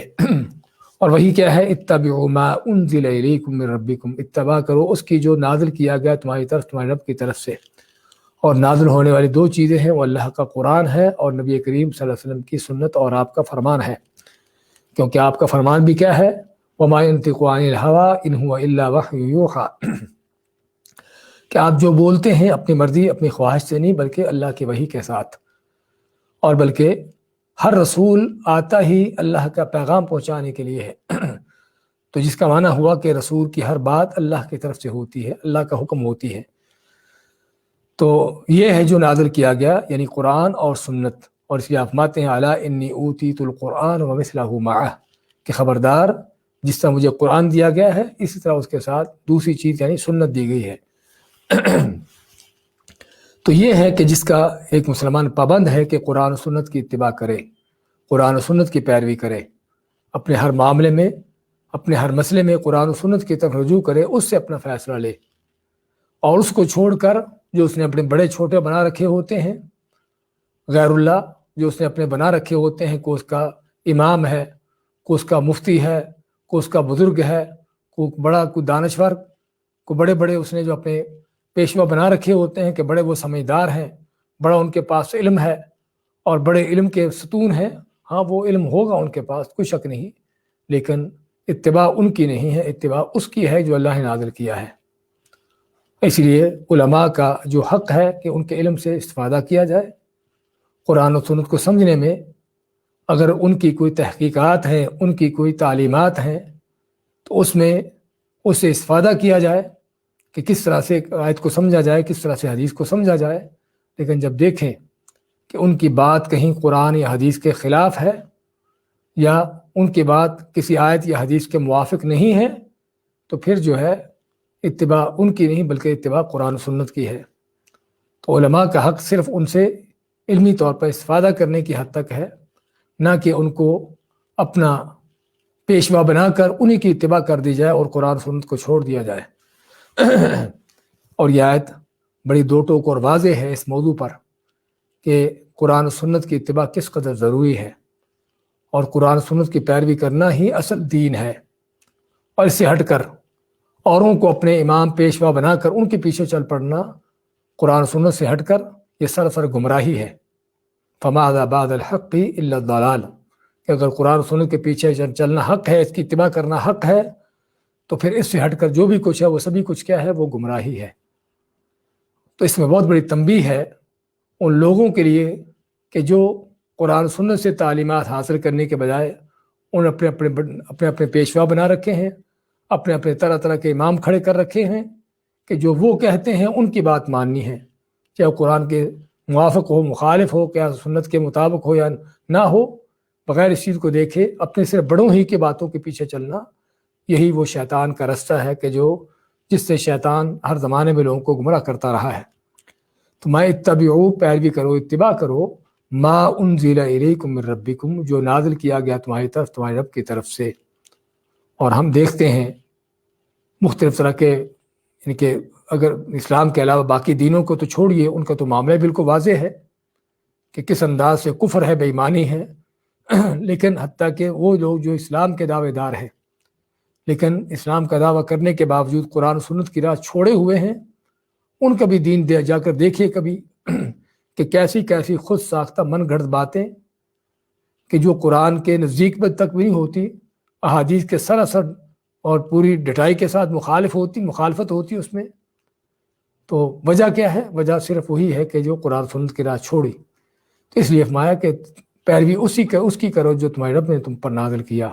اور وحی کیا ہے؟ اتبعوا ما انزل الیکم من ربکم، اتباع کرو اس کی جو نازل کیا گیا تمہاری طرف، تمہارے رب کی طرف سے۔ اور نازل ہونے والی دو چیزیں ہیں، وہ اللہ کا قرآن ہے اور نبی کریم صلی اللہ علیہ وسلم کی سنت اور آپ کا فرمان ہے، کیونکہ آپ کا فرمان بھی کیا ہے؟ وما ينطق عن الهوى ان هو الا وحی یوحی، کہ آپ جو بولتے ہیں اپنی مرضی اپنی خواہش سے نہیں، بلکہ اللہ کی وحی کے ساتھ۔ اور بلکہ ہر رسول آتا ہی اللہ کا پیغام پہنچانے کے لیے ہے، تو جس کا معنی ہوا کہ رسول کی ہر بات اللہ کی طرف سے ہوتی ہے، اللہ کا حکم ہوتی ہے۔ تو یہ ہے جو نازل کیا گیا، یعنی قرآن اور سنت۔ اور اس لیے آپ فرماتے ہیں الا انی اوتیت القرآن ومثلہ معہ، کہ خبردار جس طرح مجھے قرآن دیا گیا ہے اسی طرح اس کے ساتھ دوسری چیز یعنی سنت دی گئی ہے۔ تو یہ ہے کہ جس کا ایک مسلمان پابند ہے کہ قرآن و سنت کی اتباع کرے، قرآن و سنت کی پیروی کرے، اپنے ہر معاملے میں، اپنے ہر مسئلے میں قرآن و سنت کی طرف رجوع کرے، اس سے اپنا فیصلہ لے، اور اس کو چھوڑ کر جو اس نے اپنے بڑے چھوٹے بنا رکھے ہوتے ہیں، غیر اللہ جو اس نے اپنے بنا رکھے ہوتے ہیں، کوئی اس کا امام ہے، کوئی اس کا مفتی ہے، کوئی اس کا بزرگ ہے، کوئی بڑا کوئی دانشور، کوئی بڑے بڑے اس نے جو اپنے پیشوا بنا رکھے ہوتے ہیں کہ بڑے وہ سمجھدار ہیں، بڑا ان کے پاس علم ہے اور بڑے علم کے ستون ہیں۔ ہاں وہ علم ہوگا ان کے پاس، کوئی شک نہیں، لیکن اتباع ان کی نہیں ہے، اتباع اس کی ہے جو اللہ نے نازل کیا ہے۔ اس لیے علماء کا جو حق ہے کہ ان کے علم سے استفادہ کیا جائے، قرآن و سنت کو سمجھنے میں اگر ان کی کوئی تحقیقات ہیں، ان کی کوئی تعلیمات ہیں، تو اس میں اس سے استفادہ کیا جائے کہ کس طرح سے آیت کو سمجھا جائے، کس طرح سے حدیث کو سمجھا جائے۔ لیکن جب دیکھیں کہ ان کی بات کہیں قرآن یا حدیث کے خلاف ہے، یا ان کی بات کسی آیت یا حدیث کے موافق نہیں ہے، تو پھر جو ہے اتباع ان کی نہیں بلکہ اتباع قرآن و سنت کی ہے۔ تو علماء کا حق صرف ان سے علمی طور پر استفادہ کرنے کی حد تک ہے، نہ کہ ان کو اپنا پیشوا بنا کر انہی کی اتباع کر دی جائے اور قرآن و سنت کو چھوڑ دیا جائے۔ اور یہ آیت بڑی دو ٹوک اور واضح ہے اس موضوع پر کہ قرآن و سنت کی اتباع کس قدر ضروری ہے، اور قرآن و سنت کی پیروی کرنا ہی اصل دین ہے۔ اور اس سے ہٹ کر اوروں کو اپنے امام پیشوا بنا کر ان کے پیچھے چل پڑنا، قرآن و سنت سے ہٹ کر یہ سراسر گمراہی ہے۔ فماذا بعد الحق الا الضلال، کہ اگر قرآن و سنت کے پیچھے چلنا حق ہے، اس کی اتباع کرنا حق ہے، تو پھر اس سے ہٹ کر جو بھی کچھ ہے وہ سبھی کچھ کیا ہے؟ وہ گمراہی ہے۔ تو اس میں بہت بڑی تنبیہ ہے ان لوگوں کے لیے کہ جو قرآن و سنت سے تعلیمات حاصل کرنے کے بجائے ان اپنے پیشوا بنا رکھے ہیں، اپنے طرح طرح کے امام کھڑے کر رکھے ہیں کہ جو وہ کہتے ہیں ان کی بات ماننی ہے، چاہے قرآن کے موافق ہو، مخالف ہو، کیا سنت کے مطابق ہو یا نہ ہو، بغیر اس چیز کو دیکھے اپنے صرف بڑوں ہی کی باتوں کے پیچھے چلنا، یہی وہ شیطان کا رستہ ہے کہ جس سے شیطان ہر زمانے میں لوگوں کو گمراہ کرتا رہا ہے۔ تو ما اتبعوا، پیروی کرو، اتباع کرو، ما انزل الیکم من ربکم، جو نازل کیا گیا تمہاری طرف، تمہارے رب کی طرف سے۔ اور ہم دیکھتے ہیں مختلف طرح کے، یعنی کہ اگر اسلام کے علاوہ باقی دینوں کو تو چھوڑیے، ان کا تو معاملہ بالکل واضح ہے کہ کس انداز سے کفر ہے، بے ایمانی ہے، لیکن حتیٰ کہ وہ لوگ جو اسلام کے دعوے دار ہیں لیکن اسلام کا دعویٰ کرنے کے باوجود قرآن و سنت کی راہ چھوڑے ہوئے ہیں، ان کا بھی دین جا کر دیکھیے کبھی کہ کیسی کیسی خود ساختہ من گھڑت باتیں کہ جو قرآن کے نزدیک تک بھی نہیں ہوتی، احادیث کے سراسر اور پوری ڈٹائی کے ساتھ مخالفت ہوتی اس میں۔ تو وجہ کیا ہے؟ وجہ صرف وہی ہے کہ جو قرآن سنت کی راہ چھوڑی۔ تو اس لیے فرمایا کہ پیروی اس کی کرو جو تمہارے رب نے تم پر نازل کیا۔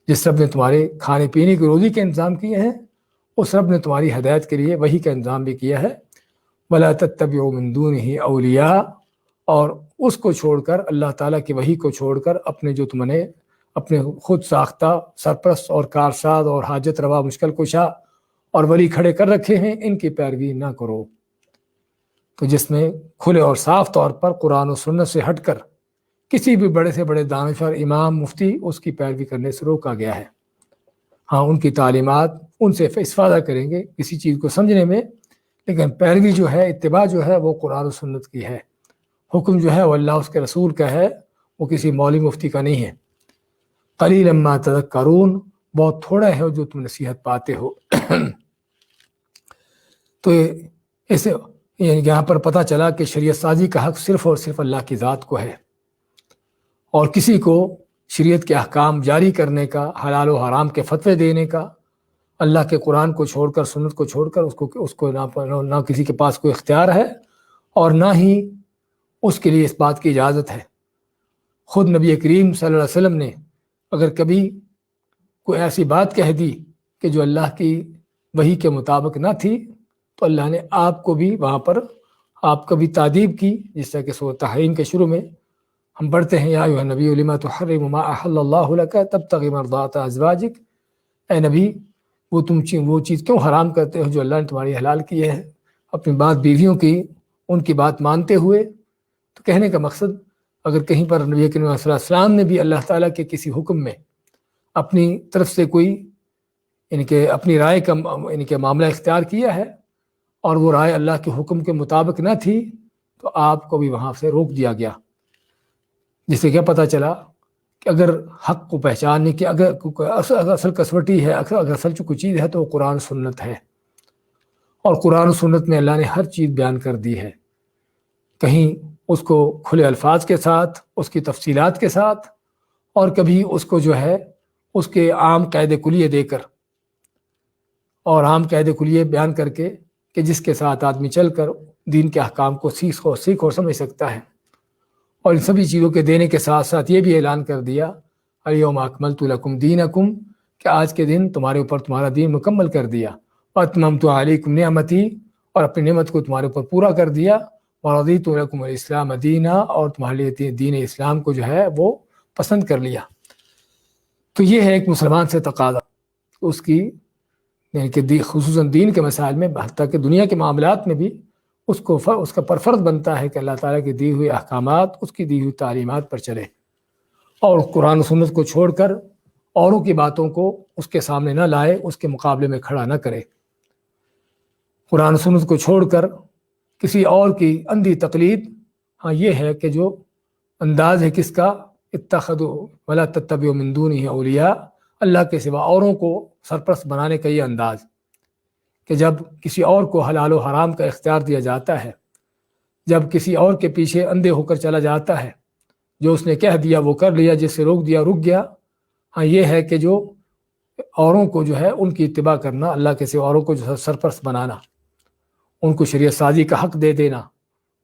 جس رب نے تمہارے کھانے پینے کی روزی کے انتظام کیے ہیں، اس رب نے تمہاری ہدایت کے لیے وحی کا انتظام بھی کیا ہے۔ وَلَا تَتَّبِعُوا مِن دُونِهِ أَوْلِيَاءَ، اور اس کو چھوڑ کر، اللہ تعالیٰ کی وحی کو چھوڑ کر اپنے جو تم نے اپنے خود ساختہ سرپرست اور کارساز اور حاجت روا مشکل کشا اور ولی کھڑے کر رکھے ہیں، ان کی پیروی نہ کرو۔ تو جس میں کھلے اور صاف طور پر قرآن و سنت سے ہٹ کر کسی بھی بڑے سے بڑے دانشور، امام، مفتی، اس کی پیروی کرنے سے روکا گیا ہے۔ ہاں ان کی تعلیمات ان سے استفادہ کریں گے کسی چیز کو سمجھنے میں، لیکن پیروی جو ہے، اتباع جو ہے، وہ قرآن و سنت کی ہے۔ حکم جو ہے وہ اللہ اس کے رسول کا ہے، وہ کسی مولوی مفتی کا نہیں ہے۔ قلیلا ما تذکرون، بہت تھوڑا ہے جو تم نصیحت پاتے ہو۔ تو اسے یہاں پر پتہ چلا کہ شریعت سازی کا حق صرف اور صرف اللہ کی ذات کو ہے، اور کسی کو شریعت کے احکام جاری کرنے کا، حلال و حرام کے فتوے دینے کا، اللہ کے قرآن کو چھوڑ کر، سنت کو چھوڑ کر اس کو نہ کسی کے پاس کوئی اختیار ہے، اور نہ ہی اس کے لیے اس بات کی اجازت ہے۔ خود نبی کریم صلی اللہ علیہ وسلم نے اگر کبھی کوئی ایسی بات کہہ دی کہ جو اللہ کی وحی کے مطابق نہ تھی، تو اللہ نے آپ کو بھی وہاں پر آپ کا بھی تعدیب کی، جس طرح کہ سورۃ تحریم کے شروع میں ہم پڑھتے ہیں، یا ایھا النبی لما تحرم ما احل اللہ لک تبتغی مرضات ازواجک، اے نبی وہ چیز کیوں حرام کرتے ہو جو اللہ نے تمہاری حلال کی ہے، اپنی بات بیویوں کی، ان کی بات مانتے ہوئے۔ تو کہنے کا مقصد، اگر کہیں پر نبی کریم صلی اللہ علیہ وسلم نے بھی اللہ تعالیٰ کے کسی حکم میں اپنی طرف سے کوئی یعنی کہ اپنی رائے کا یعنی کہ معاملہ اختیار کیا ہے، اور وہ رائے اللہ کے حکم کے مطابق نہ تھی، تو آپ کو بھی وہاں سے روک دیا گیا۔ جس سے کیا پتہ چلا کہ اگر حق کو پہچاننے کی اگر اصل کسوٹی ہے، اگر اصل کوئی چیز ہے، تو وہ قرآن سنت ہے، اور قرآن سنت میں اللہ نے ہر چیز بیان کر دی ہے، کہیں اس کو کھلے الفاظ کے ساتھ، اس کی تفصیلات کے ساتھ، اور کبھی اس کو جو ہے اس کے عام قاعدے کلیے دے کر، اور عام قاعدے کلیے بیان کر کے کہ جس کے ساتھ آدمی چل کر دین کے احکام کو سیکھ اور سمجھ سکتا ہے۔ اور ان سبھی چیزوں کے دینے کے ساتھ ساتھ یہ بھی اعلان کر دیا، الیوم اکملت لکم دینکم، کہ آج کے دن تمہارے اوپر تمہارا دین مکمل کر دیا، واتممت علیکم نعمتی، اور اپنی نعمت کو تمہارے اوپر پورا کر دیا، ورضیت لکم الاسلام دینا، اور تمہارے لیے دین اسلام کو جو ہے وہ پسند کر لیا۔ تو یہ ہے ایک مسلمان سے تقاضا، اس کی یعنی کہ خصوصاً دین کے مسائل میں، حتیٰ کہ دنیا کے معاملات میں بھی اس کا پرفرض بنتا ہے کہ اللہ تعالیٰ کے دی ہوئے احکامات، اس کی دی ہوئی تعلیمات پر چلے، اور قرآن و سنت کو چھوڑ کر اوروں کی باتوں کو اس کے سامنے نہ لائے، اس کے مقابلے میں کھڑا نہ کرے۔ قرآن و سنت کو چھوڑ کر کسی اور کی اندھی تقلید، ہاں یہ ہے کہ جو انداز ہے کس کا، اتخذوا ولا تتبعوا من دونہ اولیاء، اللہ کے سوا اوروں کو سرپرست بنانے کا یہ انداز، کہ جب کسی اور کو حلال و حرام کا اختیار دیا جاتا ہے، جب کسی اور کے پیچھے اندھے ہو کر چلا جاتا ہے، جو اس نے کہہ دیا وہ کر لیا، جس سے روک دیا رک گیا، ہاں یہ ہے کہ جو اوروں کو جو ہے ان کی اتباع کرنا، اللہ کے سوا اوروں کو جو سرپرست بنانا، ان کو شریعت سازی کا حق دے دینا،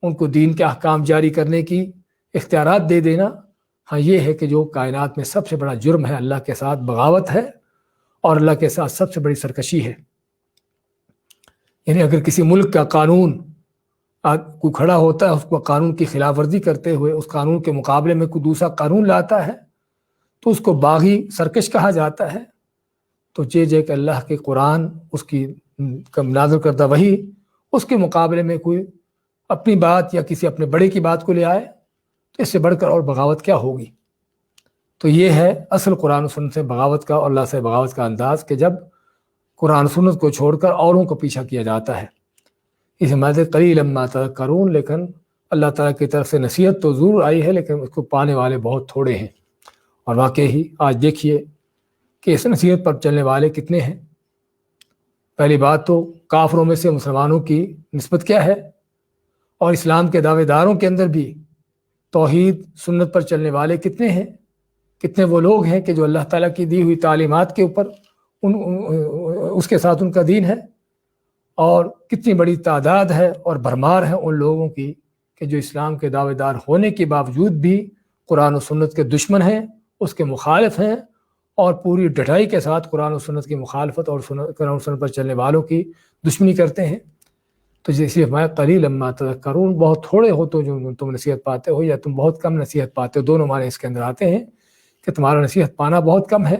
ان کو دین کے احکام جاری کرنے کی اختیارات دے دینا، ہاں یہ ہے کہ جو کائنات میں سب سے بڑا جرم ہے، اللہ کے ساتھ بغاوت ہے، اور اللہ کے ساتھ سب سے بڑی سرکشی ہے۔ یعنی اگر کسی ملک کا قانون کوئی کھڑا ہوتا ہے، اس کو قانون کی خلاف ورزی کرتے ہوئے اس قانون کے مقابلے میں کوئی دوسرا قانون لاتا ہے، تو اس کو باغی سرکش کہا جاتا ہے۔ تو جے کہ اللہ کے قرآن، اس کی نازل کردہ وحی، اس کے مقابلے میں کوئی اپنی بات یا کسی اپنے بڑے کی بات کو لے آئے، تو اس سے بڑھ کر اور بغاوت کیا ہوگی؟ تو یہ ہے اصل قرآن و سنت سے بغاوت کا اور اللہ سے بغاوت کا انداز، کہ جب قرآن و سنت کو چھوڑ کر اوروں کو پیچھا کیا جاتا ہے۔ اس میں قلیلا ما تذکرون، لیکن اللہ تعالیٰ کی طرف سے نصیحت تو ضرور آئی ہے، لیکن اس کو پانے والے بہت تھوڑے ہیں۔ اور واقعی آج دیکھیے کہ اس نصیحت پر چلنے والے کتنے ہیں۔ پہلی بات تو کافروں میں سے مسلمانوں کی نسبت کیا ہے، اور اسلام کے دعوے داروں کے اندر بھی توحید سنت پر چلنے والے کتنے ہیں، کتنے وہ لوگ ہیں کہ جو اللہ تعالیٰ کی دی ہوئی تعلیمات کے اوپر اس کے ساتھ ان کا دین ہے، اور کتنی بڑی تعداد ہے اور بھرمار ہے ان لوگوں کی کہ جو اسلام کے دعوے دار ہونے کے باوجود بھی قرآن و سنت کے دشمن ہیں، اس کے مخالف ہیں، اور پوری ڈٹائی کے ساتھ قرآن و سنت کی مخالفت اور قرآن و سنت پر چلنے والوں کی دشمنی کرتے ہیں۔ تو جیسے ہمارے قلیلا ما تذکرون، بہت تھوڑے ہو تو جو تم نصیحت پاتے ہو، یا تم بہت کم نصیحت پاتے ہو، دونوں معنی اس کے اندر آتے ہیں کہ تمہارا نصیحت پانا بہت کم ہے،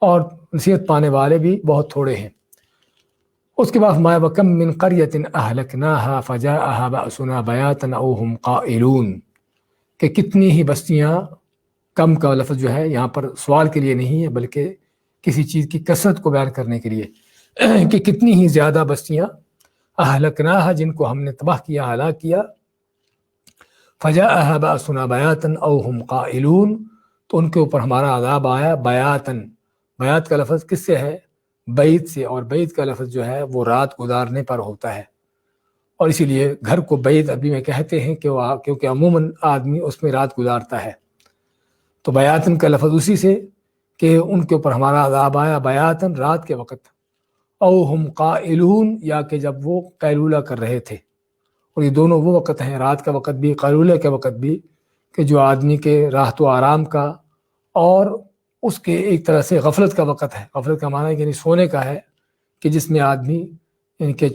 اور نصیحت پانے والے بھی بہت تھوڑے ہیں۔ اس کے بعد فرمایا وَكَم مِّن قَرْيَةٍ أَهْلَكْنَاهَا فَجَاءَهَا بَأْسُنَا بَيَاتًا أَوْ هُمْ قَائِلُونَ، کہ کتنی ہی بستیاں، کم کا لفظ جو ہے یہاں پر سوال کے لیے نہیں ہے بلکہ کسی چیز کی کثرت کو بیان کرنے کے لیے، کہ کتنی ہی زیادہ بستیاں اہلکناہا جن کو ہم نے تباہ کیا، ہلاک کیا، فجاءہا بأسنا بیاتن او ہم قائلون، تو ان کے اوپر ہمارا عذاب آیا بیاتن۔ بیات کا لفظ کس سے ہے؟ بیت سے، اور بیت کا لفظ جو ہے وہ رات گزارنے پر ہوتا ہے، اور اسی لیے گھر کو بیت عربی میں کہتے ہیں کہ وہ کیونکہ عموماً آدمی اس میں رات گزارتا ہے، تو بیاتن کا لفظ اسی سے کہ ان کے اوپر ہمارا عذاب آیا بیاتن رات کے وقت، او ہم قائلون یا کہ جب وہ قیلولہ کر رہے تھے، اور یہ دونوں وہ وقت ہیں، رات کا وقت بھی قیلولہ کے وقت بھی، کہ جو آدمی کے راحت و آرام کا اور اس کے ایک طرح سے غفلت کا وقت ہے۔ غفلت کا معنی یعنی سونے کا ہے، کہ جس میں آدمی یعنی کہ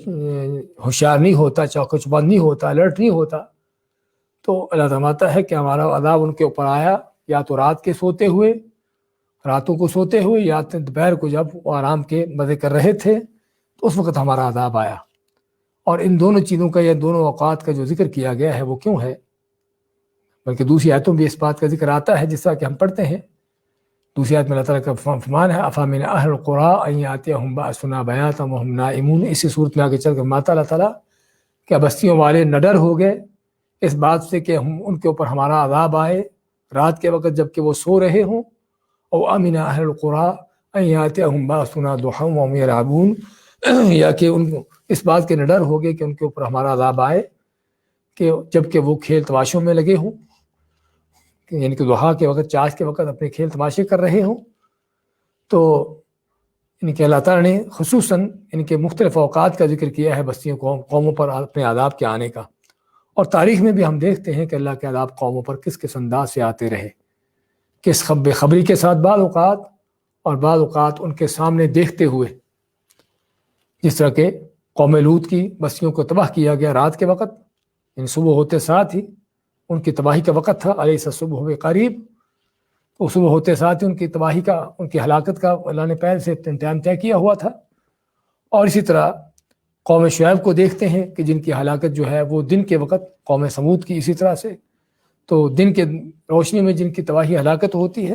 ہوشیار نہیں ہوتا، چوکو چوبند نہیں ہوتا، الرٹ نہیں ہوتا، تو اللہ فرماتا ہے کہ ہمارا عذاب ان کے اوپر آیا یا تو رات کے سوتے ہوئے، راتوں کو سوتے ہوئے، یا دوپہر کو جب وہ آرام کے مزے کر رہے تھے تو اس وقت ہمارا عذاب آیا۔ اور ان دونوں چیزوں کا یا دونوں اوقات کا جو ذکر کیا گیا ہے وہ کیوں ہے؟ بلکہ دوسری آیتوں میں اس بات کا ذکر آتا ہے، جس طرح کہ ہم پڑھتے ہیں دوسری آیت میں اللہ تعالیٰ کا فرمان ہے افامن اہل القریٰ ان یاتیہم بأسنا بیاتا وہم نائمون۔ اسی صورت میں آگے چل کر فرماتا اللہ تعالیٰ کہ بستیوں والے نہ ڈر ہو گئے اس بات سے کہ ہم ان کے اوپر ہمارا عذاب آئے رات کے وقت جب کہ وہ سو رہے ہوں، او امن اہل القریٰ ان یاتیہم بأسنا ضحی وہم یلعبون، یا کہ ان کو اس بات کے نہ ڈر ہو گئے کہ ان کے اوپر ہمارا عذاب آئے کہ جب کہ وہ کھیل تماشوں میں لگے ہوں، یعنی کہ ضحیٰ کے وقت، چاش کے وقت اپنے کھیل تماشے کر رہے ہوں۔ تو ان کے اللہ تعالیٰ نے خصوصاً ان کے مختلف اوقات کا ذکر کیا ہے بستیوں قوموں پر اپنے عذاب کے آنے کا، اور تاریخ میں بھی ہم دیکھتے ہیں کہ اللہ کے عذاب قوموں پر کس کس انداز سے آتے رہے، کس بے خبری کے ساتھ بعض اوقات، اور بعض اوقات ان کے سامنے دیکھتے ہوئے، جس طرح کہ قوم لوط کی بستیوں کو تباہ کیا گیا رات کے وقت، یعنی صبح ہوتے ساتھ ہی ان کی تباہی کا وقت تھا، علیہ الصبح قریب، وہ صبح ہوتے ساتھ ہی ان کی تباہی کا، ان کی ہلاکت کا اللہ نے پہلے سے ٹائم طے کیا ہوا تھا۔ اور اسی طرح قوم شعیب کو دیکھتے ہیں کہ جن کی ہلاکت جو ہے وہ دن کے وقت، قوم سمود کی اسی طرح سے، تو دن کے روشنی میں جن کی تباہی ہلاکت ہوتی ہے۔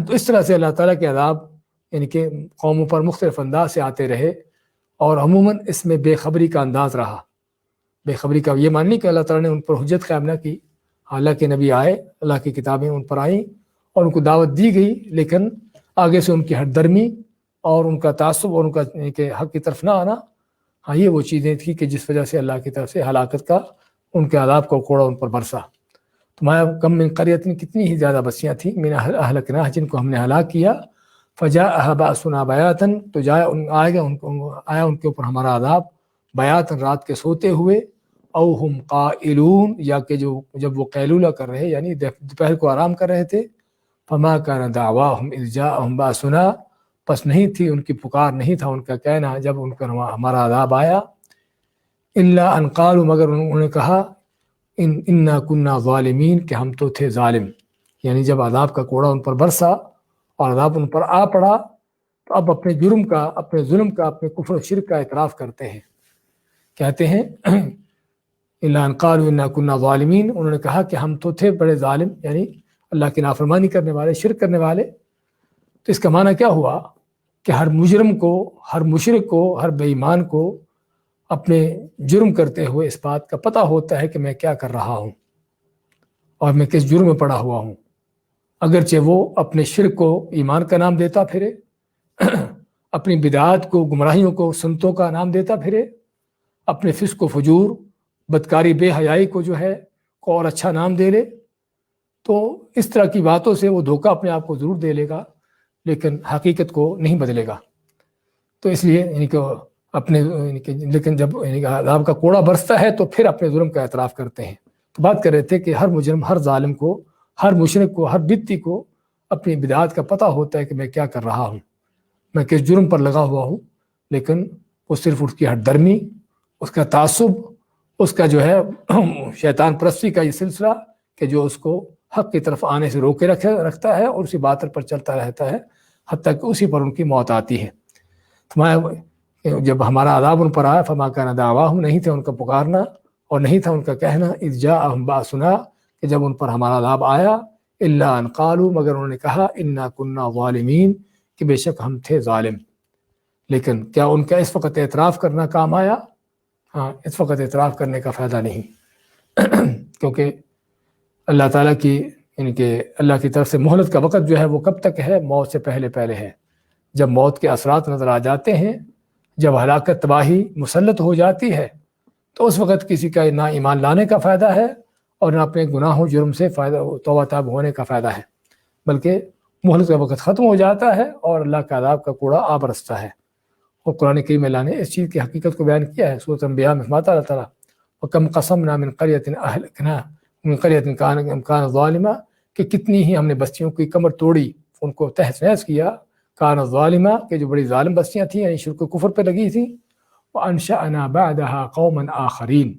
تو اس طرح سے اللہ تعالیٰ کے عذاب یعنی کہ قوموں پر مختلف انداز سے آتے رہے، اور عموماً اس میں بے خبری کا انداز رہا۔ بے خبری کا یہ ماننی کہ اللہ تعالیٰ نے ان پر حجت قائم نہ کی، اللہ کے نبی آئے، اللہ کی کتابیں ان پر آئیں اور ان کو دعوت دی گئی، لیکن آگے سے ان کی ہٹ درمی اور ان کا تعصب اور ان کا کہ حق کی طرف نہ آنا، ہاں یہ وہ چیزیں تھیں کہ جس وجہ سے اللہ کی طرف سے ہلاکت کا، ان کے عذاب کا کوڑا ان پر برسا۔ تو ما کم من قریۃ، کتنی ہی زیادہ بستیاں تھیں، من اہلکناہا جن کو ہم نے ہلاک کیا، فجاءہا بأسنا بیاتن، تو آیا ان کے اوپر ہمارا عذاب بیاتن رات کے سوتے ہوئے، او ہم قائلون یا کہ جب وہ قیلولہ کر رہے یعنی دوپہر کو آرام کر رہے تھے، فما کان دعواہم اذ جاءہم بأسنا، پس نہیں تھی ان کی پکار، نہیں تھا ان کا کہنا جب ان پر ہمارا عذاب آیا، الا ان قالوا، مگر انہوں نے کہا انا کنا ظالمین، کہ ہم تو تھے ظالم۔ یعنی جب عذاب کا کوڑا ان پر برسا اور عذاب ان پر آ پڑا تو اب اپنے جرم کا، اپنے ظلم کا، اپنے کفر و شرک کا اعتراف کرتے ہیں، کہتے ہیں الا ان قالوا انا کنا ظالمین، انہوں نے کہا کہ ہم تو تھے بڑے ظالم، یعنی اللہ کی نافرمانی کرنے والے، شرک کرنے والے۔ تو اس کا معنی کیا ہوا کہ ہر مجرم کو، ہر مشرک کو، ہر بے ایمان کو اپنے جرم کرتے ہوئے اس بات کا پتہ ہوتا ہے کہ میں کیا کر رہا ہوں اور میں کس جرم میں پڑا ہوا ہوں، اگرچہ وہ اپنے شرک کو ایمان کا نام دیتا پھرے، اپنی بدعات کو، گمراہیوں کو سنتوں کا نام دیتا پھرے، اپنے فسق و فجور، بدکاری، بے حیائی کو جو ہے کو اور اچھا نام دے لے، تو اس طرح کی باتوں سے وہ دھوکہ اپنے آپ کو ضرور دے لے گا، لیکن حقیقت کو نہیں بدلے گا۔ تو اس لیے یعنی کہ اپنے لیکن جب عذاب کا کوڑا برستا ہے تو پھر اپنے ظلم کا اعتراف کرتے ہیں۔ تو بات کر رہے تھے کہ ہر مجرم، ہر ظالم کو، ہر مشرک کو، ہر بدعتی کو اپنی بدعات کا پتہ ہوتا ہے کہ میں کیا کر رہا ہوں، میں کس جرم پر لگا ہوا ہوں، لیکن وہ صرف اس کی ہٹ درمی، اس کا تعصب، اس کا جو ہے شیطان پرستی کا یہ سلسلہ کہ جو اس کو حق کی طرف آنے سے روکے رکھتا ہے اور اسی باطل پر چلتا رہتا ہے حتیٰ کہ اسی پر ان کی موت آتی ہے۔ جب ہمارا عذاب ان پر آیا، فما کان دعواہم، نہیں تھا ان کا پکارنا اور نہیں تھا ان کا کہنا، اذ جاءہم بأسنا، کہ جب ان پر ہمارا عذاب آیا، الا ان قالوا، مگر انہوں نے کہا انا کنا ظالمین، کہ بے شک ہم تھے ظالم۔ لیکن کیا ان کا اس وقت اعتراف کرنا کام آیا؟ ہاں، اس وقت اعتراف کرنے کا فائدہ نہیں، کیونکہ اللہ تعالیٰ کی یعنی کہ اللہ کی طرف سے مہلت کا وقت جو ہے وہ کب تک ہے؟ موت سے پہلے پہلے ہے۔ جب موت کے اثرات نظر آ جاتے ہیں، جب ہلاکت تباہی مسلط ہو جاتی ہے، تو اس وقت کسی کا نہ ایمان لانے کا فائدہ ہے اور نہ اپنے گناہوں جرم سے فائدہ توبہ تاب ہونے کا فائدہ ہے، بلکہ مہلت کا وقت ختم ہو جاتا ہے اور اللہ کا عذاب کا کوڑا آ برستا ہے۔ اور قرآن کریم میں اللہ نے اس چیز کی حقیقت کو بیان کیا ہے۔ سورۃ انبیاء میں فرماتا اللہ تعالیٰ وَكَمْ قَصَمْنَا مِنْ قَرْيَةٍ أَهْلَكْنَاهَا مِنْ قَرْيَةٍ كَانَتْ ظَالِمَةً، کہ کتنی ہی ہم نے بستیوں کی کمر توڑی، ان کو تہس نہس کیا، كانت ظالمہ، کہ جو بڑی ظالم بستیاں تھیں، یعنی شرک و کفر پہ لگی تھیں، وَأَنشَأْنَا بَعْدَهَا قَوْمًا آخَرِينَ،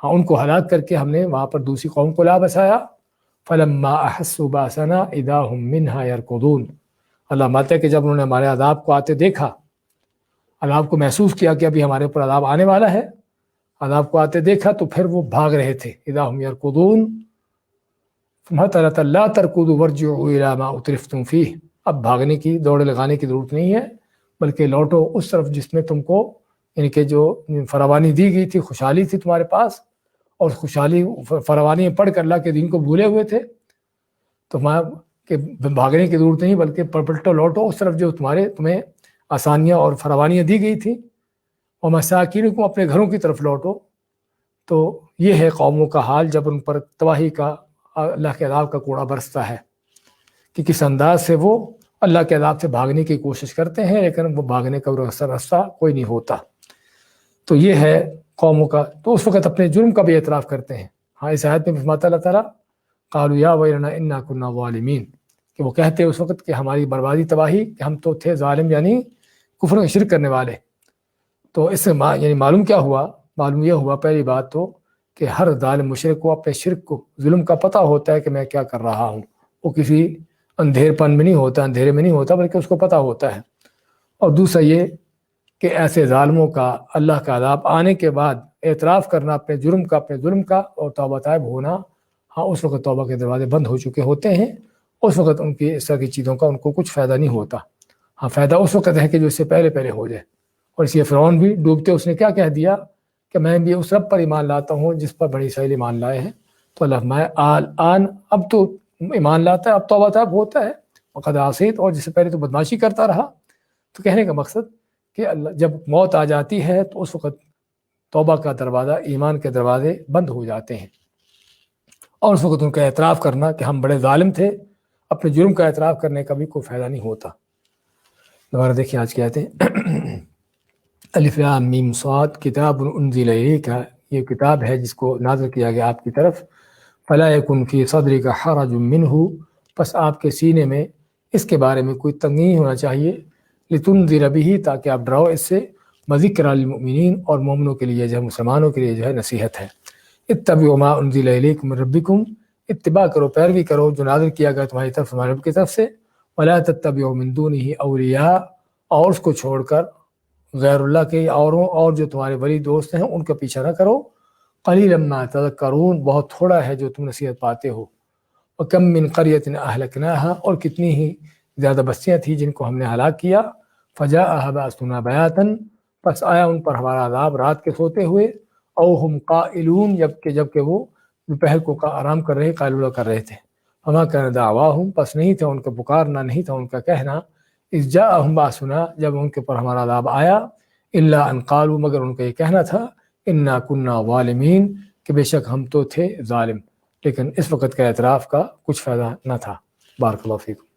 ہاں ان کو ہلاک کر کے ہم نے وہاں پر دوسری قوم کو لا بسایا۔ فَلَمَّا أَحَسُّوا بَأْسَنَا إِذَا هُمْ مِنْهَا يَرْكُضُونَ، اللہ ماتے کہ جب انہوں نے ہمارے عذاب کو آتے دیکھا، عذاب کو محسوس کیا کہ ابھی ہمارے اوپر عذاب آنے والا ہے، عذاب کو آتے دیکھا تو پھر وہ بھاگ رہے تھے۔ اذا هم يركضون لا تركضوا وارجعوا الى ما اترفتم فيه، اب بھاگنے کی دوڑ لگانے کی ضرورت نہیں ہے، بلکہ لوٹو اس طرف جس میں تم کو یعنی کہ جو فراوانی دی گئی تھی، خوشحالی تھی تمہارے پاس، اور خوشحالی فراوانی پڑھ کر اللہ کے دین کو بھولے ہوئے تھے، تو کہ بھاگنے کی ضرورت نہیں، بلکہ پلٹو لوٹو اس طرف جو تمہیں آسانیاں اور فراوانیاں دی گئی تھیں، اور مساکین کو اپنے گھروں کی طرف لوٹو۔ تو یہ ہے قوموں کا حال جب ان پر تباہی کا اللہ کے عذاب کا کوڑا برستا ہے، کہ کس انداز سے وہ اللہ کے عذاب سے بھاگنے کی کوشش کرتے ہیں، لیکن وہ بھاگنے کا راستہ کوئی نہیں ہوتا۔ تو یہ ہے قوموں کا، تو اس وقت اپنے جرم کا بھی اعتراف کرتے ہیں۔ ہاں، اس آیت میں فرماتا اللہ تعالیٰ قالوا یا ویلنا انا کنا ظالمین، کہ وہ کہتے اس وقت کہ ہماری بربادی تباہی، کہ ہم تو تھے ظالم، یعنی کفر و شرک کرنے والے۔ تو اس سے یعنی معلوم کیا ہوا؟ معلوم یہ ہوا پہلی بات تو کہ ہر ظالم مشرک کو اپنے شرک کو، ظلم کا پتہ ہوتا ہے کہ میں کیا کر رہا ہوں، وہ کسی اندھیر پن میں نہیں ہوتا، اندھیرے میں نہیں ہوتا، بلکہ اس کو پتہ ہوتا ہے۔ اور دوسرا یہ کہ ایسے ظالموں کا اللہ کا عذاب آنے کے بعد اعتراف کرنا اپنے جرم کا اور توبہ طائب ہونا، ہاں اس وقت توبہ کے دروازے بند ہو چکے ہوتے ہیں، اس وقت ان کی اس طرح کی چیزوں کا ان کو کچھ فائدہ نہیں ہوتا۔ ہاں، فائدہ اس وقت ہے کہ جو اس سے پہلے ہو جائے۔ اور اس لیے فرعون بھی ڈوبتے اس نے کیا کہہ دیا کہ میں بھی اس رب پر ایمان لاتا ہوں جس پر بنی اسرائیل ایمان لائے ہیں۔ تو اللہ فرمائے آن، اب تو ایمان لاتا ہے، اب توبہ طائب ہوتا ہے، وقد عصیت، اور جس سے پہلے تو بدماشی کرتا رہا۔ تو کہنے کا مقصد کہ اللہ جب موت آ جاتی ہے تو اس وقت توبہ کا دروازہ، ایمان کے دروازے بند ہو جاتے ہیں، اور اس وقت ان کا اعتراف کرنا کہ ہم بڑے ظالم تھے، اپنے جرم کا اعتراف کرنے کا بھی کوئی فائدہ نہیں ہوتا۔ دوبارہ دیکھیں آج کیا کہتے ہیں، الف لام میم صاد کتاب انزل الیک، یہ کتاب ہے جس کو نازل کیا گیا آپ کی طرف، فلا یکن فی صدرک حرج منہ، پس آپ کے سینے میں اس کے بارے میں کوئی تنگی نہیں ہونا چاہیے، لتنذر بہ، تاکہ آپ ڈراؤ اس سے، وذکر للمؤمنین، اور مومنوں کے لیے جو ہے، مسلمانوں کے لیے جو ہے نصیحت ہے۔ اتبعوا ما انزل الیکم من ربکم، اتباع کرو، پیروی کرو جو نازل کیا گیا تمہاری طرف تمہارے رب کی طرف سے، ولا تتبعوا من دونہ اولیاء، اور اس کو چھوڑ کر غیر اللہ کے اور جو تمہارے ولی دوست ہیں ان کا پیچھا نہ کرو، قلیلا ما تذکرون، بہت تھوڑا ہے جو تم نصیحت پاتے ہو، وکم من قریۃ اہلکناہا، اور کتنی ہی زیادہ بستیاں تھیں جن کو ہم نے ہلاک کیا، فجاءھا باسنا بیاتا، پس آیا ان پر ہمارا عذاب رات کے سوتے ہوئے، او ہم قائلون، جبکہ وہ دوپہر کو آرام کر رہے، قائلولہ کر رہے تھے، فما کان دعواہم، پس نہیں تھا ان کا پکارنا، نہیں تھا ان کا کہنا، اذ جاءہم باسنا، جب ان کے پر ہمارا عذاب آیا، الا ان قالوا، مگر ان کا یہ کہنا تھا، انا کنا ظالمین، کہ بے شک ہم تو تھے ظالم، لیکن اس وقت کا اعتراف کا کچھ فائدہ نہ تھا۔ بارک اللہ فیکم۔